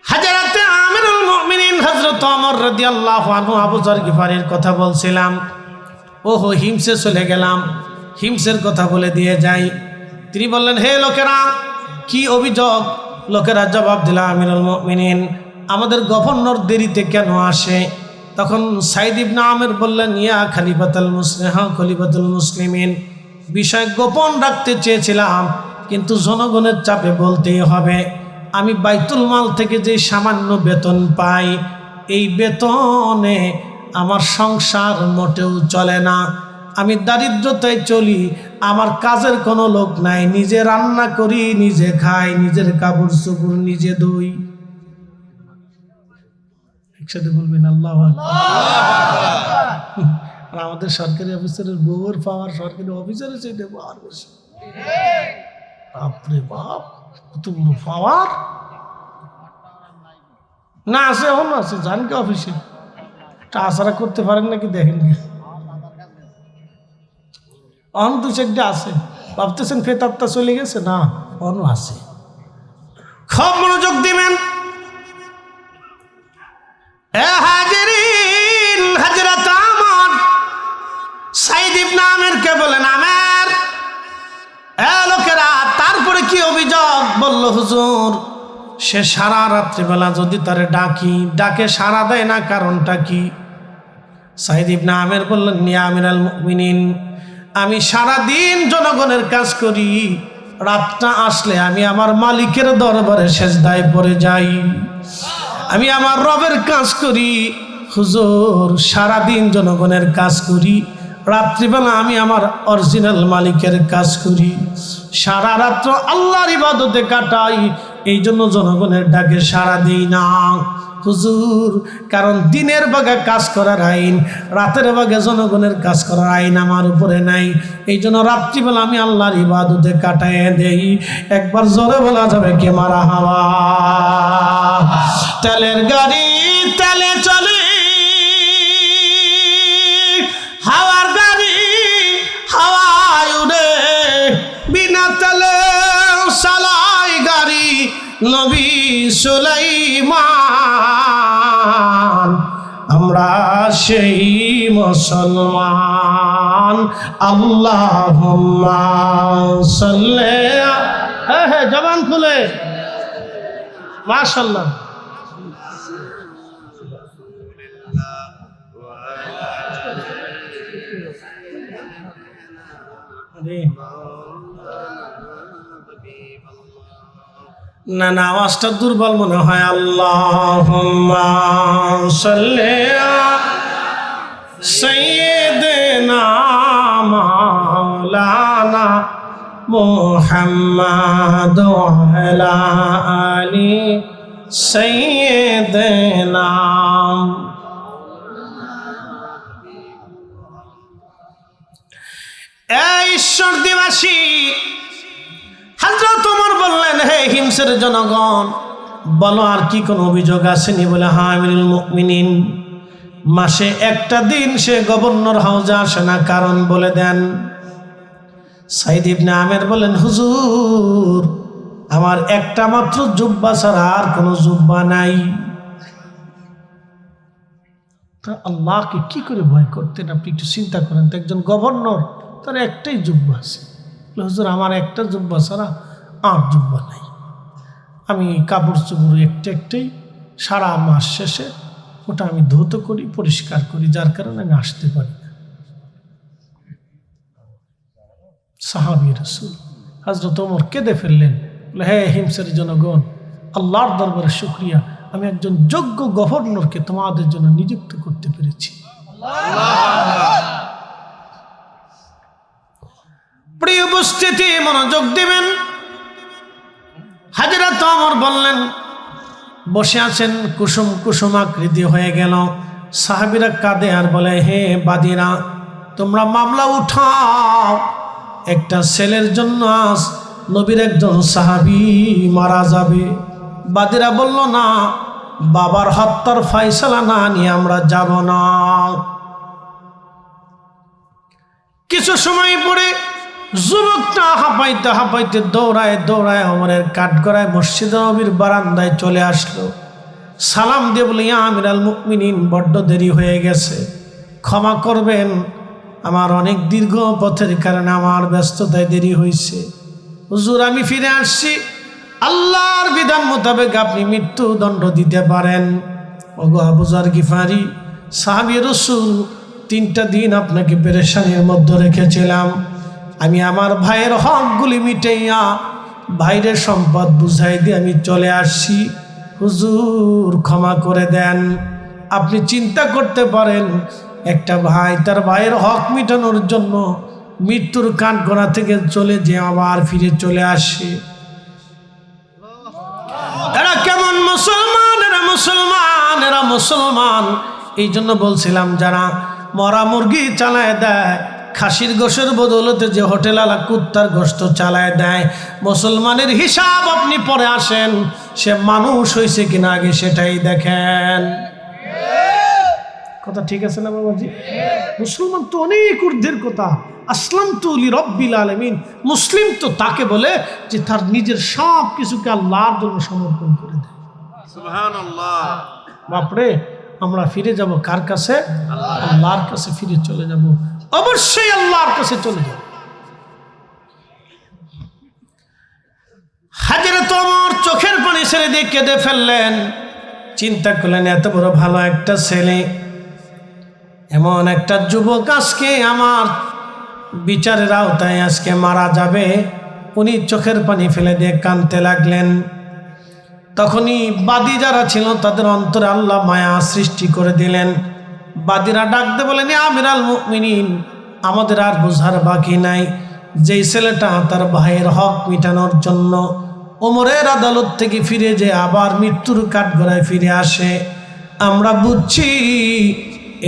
হযরতে আমিরুল মুমিনিন হযরত ওমর রাদিয়াল্লাহু আনহু আবু যর গিফারির কথা বলছিলাম। ওহো, হিমসে চলে গেলাম, হিমসের কথা বলে দিয়ে যাই। তিনি বললেন, হে লোকেরা, কি অভিযোগ? লোকেরা জবাব দিল, আমিরুল মুমিনিন, আমাদের গভর্নর দেরিতে কেন আসে? তখন সাইদ ইবনে আমের বললেন, ইয়া খলিফাতুল মুসলিমিন, হ্যাঁ খলিফাতুল মুসলিমিন, বিষয় গোপন রাখতে চেয়েছিলাম, কিন্তু জনগণের চাপে বলতেই হবে। আমি বাইতুল মাল থেকে যে সামান্য বেতন পাই, এই বেতনে আমার সংসার মোটেও চলে না। আমি দারিদ্রতায় চলি, আমার কাজের কোনো লোক নাই, নিজে রান্না করি, নিজে খাই, নিজের কাপড় চোপড় নিজে ধুই। একসাথে বলবেন আল্লাহু আকবার। আর আমাদের সরকারি অফিসারের বউয়ের পাওয়ার সরকারি অফিসারের চাইতে পাওয়ার বেশি। বাপরে বাপ, কত বড় পাওয়ার না আছে, এখন আছে, জান কি অফিসে টাছাড়া করতে পারেন নাকি দেখেন কি? অন দু চারটে আছে, ভাবতেছেন ফেতারটা চলে গেছে, না অন আছে। খুব মনোযোগ দিবেন। হাজিরিন, হযরত ওমর সাইদ ইবনে আমেরকে বলেন, আমের, লোকেরা তারপরে কি অভিযোগ? বলল, হুজুর, সে সারা রাত্রিবেলা যদি তারে ডাকে সারা দেয় না, কারণটা কি? সাইদ ইবনে আমের বললেন, ইয়া আমিরাল মুমিনিন, আমি সারাদিন জনগণের কাজ করি, রাতটা আসলে আমি আমার মালিকের দরবারে সেজদায় পড়ে যাই, আমি আমার রবের কাজ করি। হুজুর, সারাদিন জনগণের কাজ করি, রাত্রিবেলা আমি আমার অরিজিনাল মালিকের কাজ করি, সারা রাত্র আল্লাহর ইবাদতে কাটাই, এই জন্য জনগণের ডাকে সাড়া দিই না। হুজুর, কারণ দিনের ভাগে কাজ করার আইন, রাতের ভাগে জনগণের কাজ করার আইন আমার উপরে নাই, এই জন্য রাত্রিবেলা আমি আল্লাহর ইবাদতে কাটায় দেই। একবার জোরে বলা যাবে কে মারা হাওয়া? তেলের গাড়ি তেলে চলে, হাওয়ার গাড়ি হাওয়ায় উড়ে, বিনা তেলে চালাই গাড়ি নবী সুলাইমান। আমরা সেই মুসলমান। আল্লাহুম্মা সাল্লি, হ্যাঁ জবান খুলে মাশাআল্লাহ। না না, আওয়াজটা দুর্বল মনে হয়। আল্লাহুম্মা সাল্লি সাইয়্যিদিনা মাওলানা মুহাম্মাদ ওয়া আলা আলি সাইয়্যিদিনা। ঈশ্বর দিবাসী হযরত ওমর বললেন, হে হিমসের জনগণ, বলো আর কি কোনো অভিযোগ আসেনি? বলে, হ্যাঁ আমিরুল মুমিনিন, মাসে একটা দিন সে গভর্নর হাউজে আসে না, কারণ বলে দেন। সাইদ ইবনে আমের বলেন, হুজুর, আমার একটা মাত্র জুব্বা ছাড়া আর কোনো জুব্বা নাই। তা আল্লাহকে কি করে ভয় করতেন আপনি একটু চিন্তা করেন তো। একজন গভর্নর, তার একটাই জুব্বা আছে। হুজুর, আমার একটা জুব্বা ছাড়া আর জুব্বা নাই, আমি কাপড় চোপড় একটাই, সারা মাস শেষে ওটা আমি ধৌত করি, পরিষ্কার করি, যার কারণে আমি আসতে পারি না। সাহাবী রাসূল হযরত ওমর কেঁদে ফেললেন, হে হিমসের জনগণ, আল্লাহর দরবারে শুকরিয়া, আমি একজন যোগ্য গভর্নরকে তোমাদের জন্য নিযুক্ত করতে পেরেছি। প্রিয় উপস্থিতি, মনোযোগ দিবেন। হযরত ওমর বললেন, বসে আছেন, কুসুম কুসুমাকৃতি হয়ে গেল। সাহাবীরা কাঁদে আর বলে, হে বাদীরা, তোমরা মামলা উঠাও, একটা ছেলের জন্য আজ নবীর একজন সাহাবী মারা যাবে। বাদীরা বলল, না, বাবার হত্যার ফয়সালা না নিয়ে আমরা যাব না। কিছু সময় পরে যুবকটা হাঁপাইতে হাঁপাইতে দৌড়ায় দৌড়ায় ওমরের কাঠগড়ায় মসজিদ নববীর বারান্দায় চলে আসলো। সালাম দিয়ে বলে, ইয়া আমিরাল মুমিনিন, বড্ড দেরি হয়ে গেছে, ক্ষমা করবেন, আমার অনেক দীর্ঘ পথের কারণে আমার ব্যস্ততায় দেরি হয়েছে। হুজুর, আমি ফিরে আসছি, আল্লাহর বিধান মোতাবেক আপনি মৃত্যুদণ্ড দিতে পারেন। ওগো আবু যর গিফারি, সাহাবী রাসূল, 3টা দিন আপনাকে পেরেশানির মধ্যে রেখেছিলাম। আমি আমার ভাইয়ের হকগুলি মিটাইয়া ভাইয়ের সম্পদ বুঝাই দিয়ে আমি চলে আসছি। হুজুর, ক্ষমা করে দেন। আপনি চিন্তা করতে পারেন, একটা ভাই তার ভাইয়ের হক মিটানোর জন্য মৃত্যুর কাঠগড়া থেকে চলে যে আবার ফিরে চলে আসে। এরা কেমন মুসলমান? এরা মুসলমান, এরা মুসলমান। এই জন্য বলছিলাম, যারা মরা মুরগি চালায় দেয়, খাসির গোশের বদৌলতে যে হোটেল আলা কুত্তার গোশত চালায় দেয়, মুসলমানের হিসাব আপনি পরে আসেন, সে মানুষ হয়েছে কিনা আগে সেটাই দেখেন। কথা ঠিক আছে না বাবাজি? মুসলমান তো অনেক ঊর্ধ্বের কথা। আসলাম তু লিরাব্বিল আলামিন, মুসলিম তো তাকে বলে যে তার নিজের সব কিছুকে আল্লাহর জন্য সমর্পণ করে দেয়। সুবহানাল্লাহ। বাপরে, আমরা ফিরে যাব কার কাছে? আল্লাহর কাছে ফিরে চলে যাব, অবশ্যই আল্লাহর কাছে চলে যাব। হযরত ওমর চোখের পানি ছেড়ে দিয়ে কেঁদে ফেললেন। চিন্তা করলেন, এত বড় ভালো একটা ছেলে, এমন একটা যুবক আজকে আমার বিচারের আওতায় আজকে মারা যাবে। উনি চোখের পানি ফেলে দিয়ে কাঁদতে লাগলেন। তখনই বাদী যারা ছিল তাদের অন্তরে আল্লাহ মায়া সৃষ্টি করে দিলেন। বাদীরা ডাকতে বলেন, আমিরাল মুমিনিন, আমাদের আর বোঝার বাকি নাই, যেই ছেলেটা তার ভাইয়ের হক মিটানোর জন্য ওমরের আদালত থেকে ফিরে যে আবার মৃত্যুর কাঠগড়ায় ফিরে আসে, আমরা বুঝছি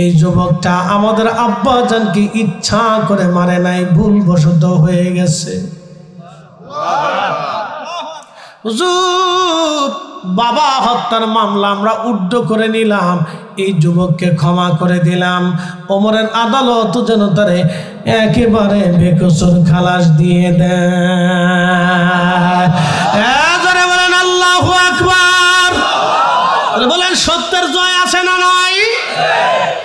এই যুবকটা আমাদের আব্বাজানকে ইচ্ছা করে মারে নাই, ভুলবশত হয়ে গেছে। হুজুর, বাবা হত্যার মামলা আমরা উড্ড করে নিলাম, এই যুবককে ক্ষমা করে দিলাম। ওমরের আদালত যেন তারে একেবারে বেকসুর খালাস দিয়ে দেয়। বলেন আল্লাহু আকবার। বলেন, সত্যের জয় আছে না নাই?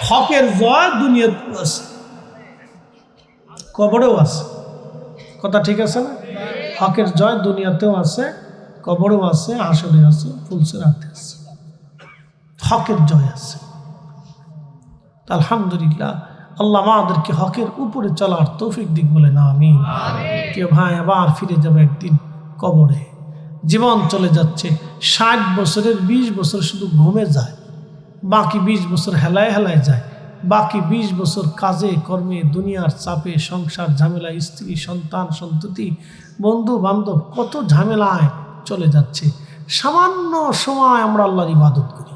হকের জয় দুনিয়াতে আছে, কবরেও আছে। কথা ঠিক আছে না? হকের জয় দুনিয়াতেও আছে, কবরেও আছে, আসলে আছে, ফুলসেরাতে আছে, হকের জয় আছে। আলহামদুলিল্লাহ, আল্লাহ আমাদেরকে হকের উপরে চলার তৌফিক দিক, বলে না আমিন। কেউ ভাই আবার ফিরে যাবে একদিন কবরে, জীবন চলে যাচ্ছে, 60 বছরের 20 বছর শুধু ঘুমে যায়, বাকি 20 বছর হেলায় হেলায় যায়, বাকি 20 বছর কাজে কর্মে, দুনিয়ার চাপে, সংসার ঝামেলা, স্ত্রী সন্তান সন্ততি, বন্ধু বান্ধব, কত ঝামেলায় চলে যাচ্ছে। সামান্য সময় আমরা আল্লাহর ইবাদত করি।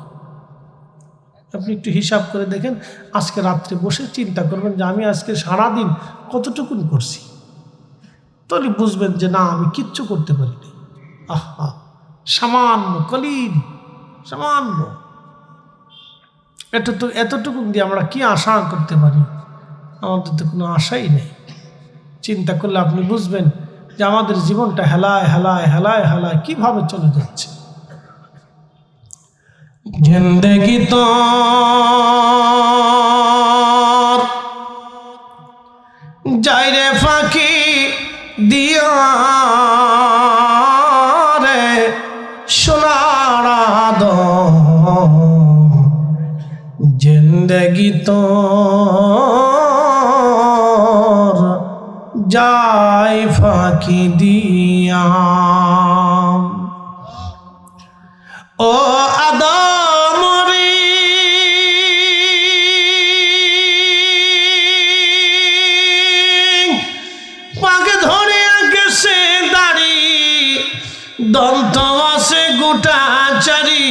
আপনি একটু হিসাব করে দেখেন, আজকে রাত্রে বসে চিন্তা করবেন যে আমি আজকে সারাদিন কতটুকুন করছি, তাহলে বুঝবেন যে না, আমি কিচ্ছু করতে পারিনি। আহা, সামান্য, কলিল, সামান্য। এতটুকু দিয়ে আমরা কি আশা করতে পারি? আমাদের তো কোনো আশাই নেই। চিন্তা করলে আপনি বুঝবেন যে আমাদের জীবনটা হেলায় হেলায় হেলায় হেলায় কিভাবে চলে যাচ্ছে। জিন্দেগি তো যাই রে ফাঁকি দিয়া রে সোনার আদম, জিন্দেগি তো যাই ফাঁকি দিয়া। ও আদম রে, পাকে ধরে গেছে দাড়ি, দন্ত আছে গোটা চারি,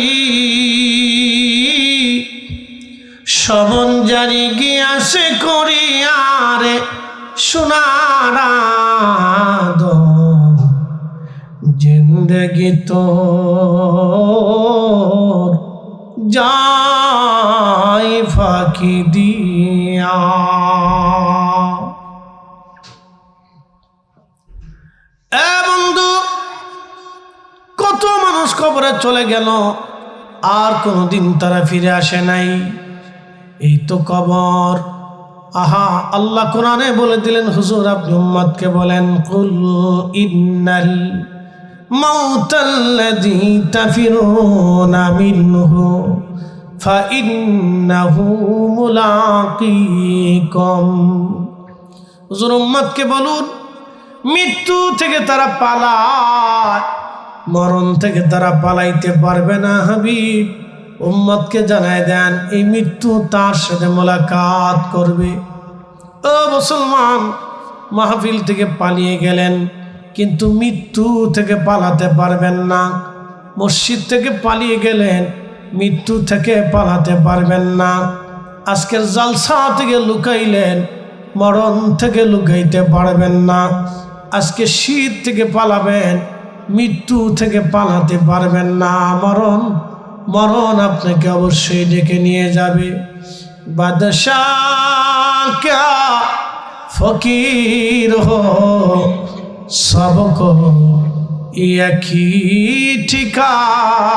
সমন জারি গিয়াছে করিয়ারে সোনার আদম, জিন্দেগি তোর যাই ফাঁকি দিয়া। কবরে চলে গেল, আর কোনোদিন তারা ফিরে আসে নাই। এই তো কবর। আহা, আল্লাহ কোরআনে বলে দিলেন, হুজুর আপনি উম্মতকে বলেন, কুল ইন্নাল মাউতাল্লাযী তাফিরুনা মিনহু ফাইন্নাহু মুলাকীকুম। হুজুর উম্মতকে বলুন, মৃত্যু থেকে তারা পালায়, মরণ থেকে তারা পালাইতে পারবে না। হাবিব উম্মতকে জানায় দেন, এই মৃত্যু তার সাথে মোলাকাত করবে। ও মুসলমান, মাহফিল থেকে পালিয়ে গেলেন, কিন্তু মৃত্যু থেকে পালাতে পারবেন না। মসজিদ থেকে পালিয়ে গেলেন, মৃত্যু থেকে পালাতে পারবেন না। আজকের জালসা থেকে লুকাইলেন, মরণ থেকে লুকাইতে পারবেন না। আজকে শীত থেকে পালাবেন, মৃত্যু থেকে পালাতে পারবেন না। মরণ আপনাকে অবশ্যই ডেকে নিয়ে যাবে। বাদশাহ ক্যা ফকির হো সবকো একই ঠিকানা।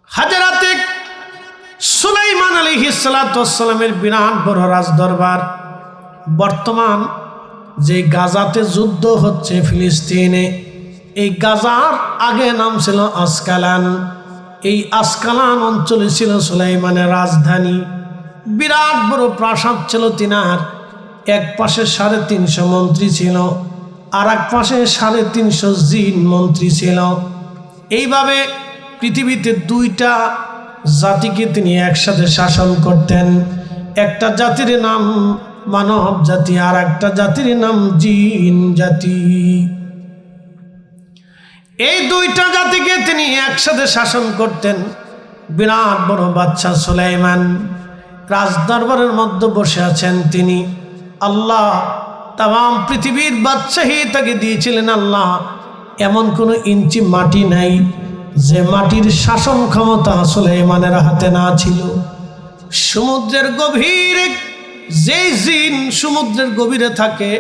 হাজরাতে সুলাইমান আলাইহিস সালাতু ওয়াস সালামের বিরাট বড় রাজদরবার। বর্তমান যে গাজাতে যুদ্ধ হচ্ছে ফিলিস্তিনে, এই গাজার আগে নাম ছিল আসকালান। এই আসকালান অঞ্চলে ছিল সুলাইমানের রাজধানী। বিরাট বড় প্রাসাদ ছিল তিনার। এক পাশে 350 মন্ত্রী ছিল, আর এক পাশে 350 জিন মন্ত্রী ছিল। এইভাবে পৃথিবীতে 2টা জাতিকে তিনি একসাথে শাসন করতেন। একটা জাতির নাম মানব জাতি, আর একটা জাতির নাম জিন জাতি। এই 2টা জাতিকে তিনি একসাথে শাসন করতেন। বিরাট বড় বাদশা সুলাইমান রাজদরবারের মধ্যে বসে আছেন তিনি। আল্লাহ তাম পৃথিবীর বাদশাহী তাকে দিয়েছিলেন। আল্লাহ এমন কোনো ইঞ্চি মাটি নাই যে মাটির শাসন ক্ষমতা সুলাইমানের হাতে না ছিল। সমুদ্রের গভীরে যে জিন সমুদ্রের গভীরে থাকে,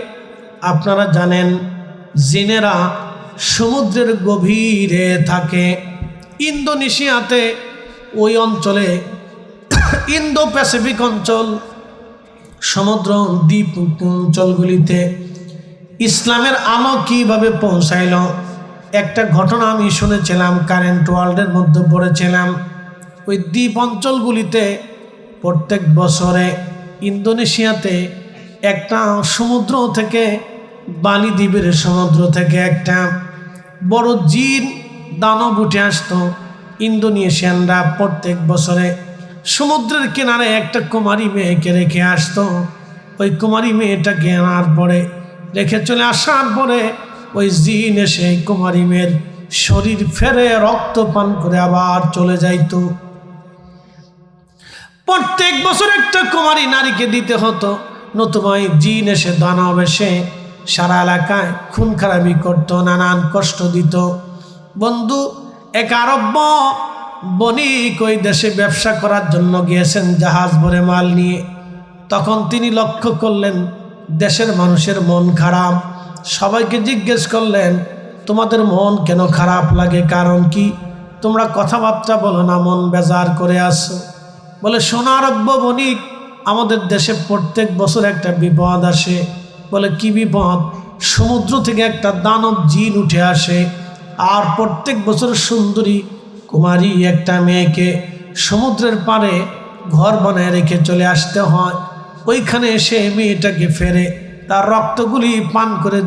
আপনারা জানেন জিনেরা সমুদ্রের গভীরে থাকে। ইন্দোনেশিয়াতে ওই অঞ্চলে, ইন্দো প্যাসিফিক অঞ্চল, সমুদ্র দ্বীপ অঞ্চলগুলিতে ইসলামের আলো কিভাবে পৌঁছাইল, একটা ঘটনা আমি শুনেছিলাম, কারেন্ট ওয়ার্ল্ডের মধ্যে পড়েছিলাম। ওই দ্বীপ অঞ্চলগুলিতে প্রত্যেক বছরে ইন্দোনেশিয়াতে একটা সমুদ্র থেকে, বালি দ্বীপের সমুদ্র থেকে একটা বড় জিন দানব উঠে আসতো। ইন্দোনেশিয়ানরা প্রত্যেক বছরে সমুদ্রের কিনারে একটা কুমারী মেয়েকে রেখে আসতো। ওই কুমারী মেয়েটাকে আনার পরে, রেখে চলে আসার পরে, ওই জিন এসে কুমারী মেয়ের শরীর ফেরে রক্ত পান করে আবার চলে যাইতো। প্রত্যেক বছর একটা কুমারী নারীকে দিতে হতো, নতুবা জিন এসে দানব এসে সারা এলাকায় খুন খারাপি করতো, নানান কষ্ট দিত। বন্ধু, এক আরব বণিক ওই দেশে ব্যবসা করার জন্য গিয়েছেন জাহাজ ভরে মাল নিয়ে। তখন তিনি লক্ষ্য করলেন দেশের মানুষের মন খারাপ। সবাইকে জিজ্ঞেস করলেন, তোমাদের মন কেন খারাপ লাগে, কারণ কি? তোমরা কথাবার্তা বলো না, মন বেজার করে আসো। বলে, সোনা আরব্য বণিক, আমাদের দেশে প্রত্যেক বছর একটা বিপদ আসে। বলে, কি বিপদ? সমুদ্র থেকে একটা দানব জিন উঠে আসে, আর প্রত্যেক বছর সুন্দরী কুমারী একটা মেয়েকে সমুদ্রের পাড়ে ঘর বানায় রেখে চলে আসতে হয়। ওইখানে এসে মেয়েটাকে ফেরে, তার রক্তগুলি পান করে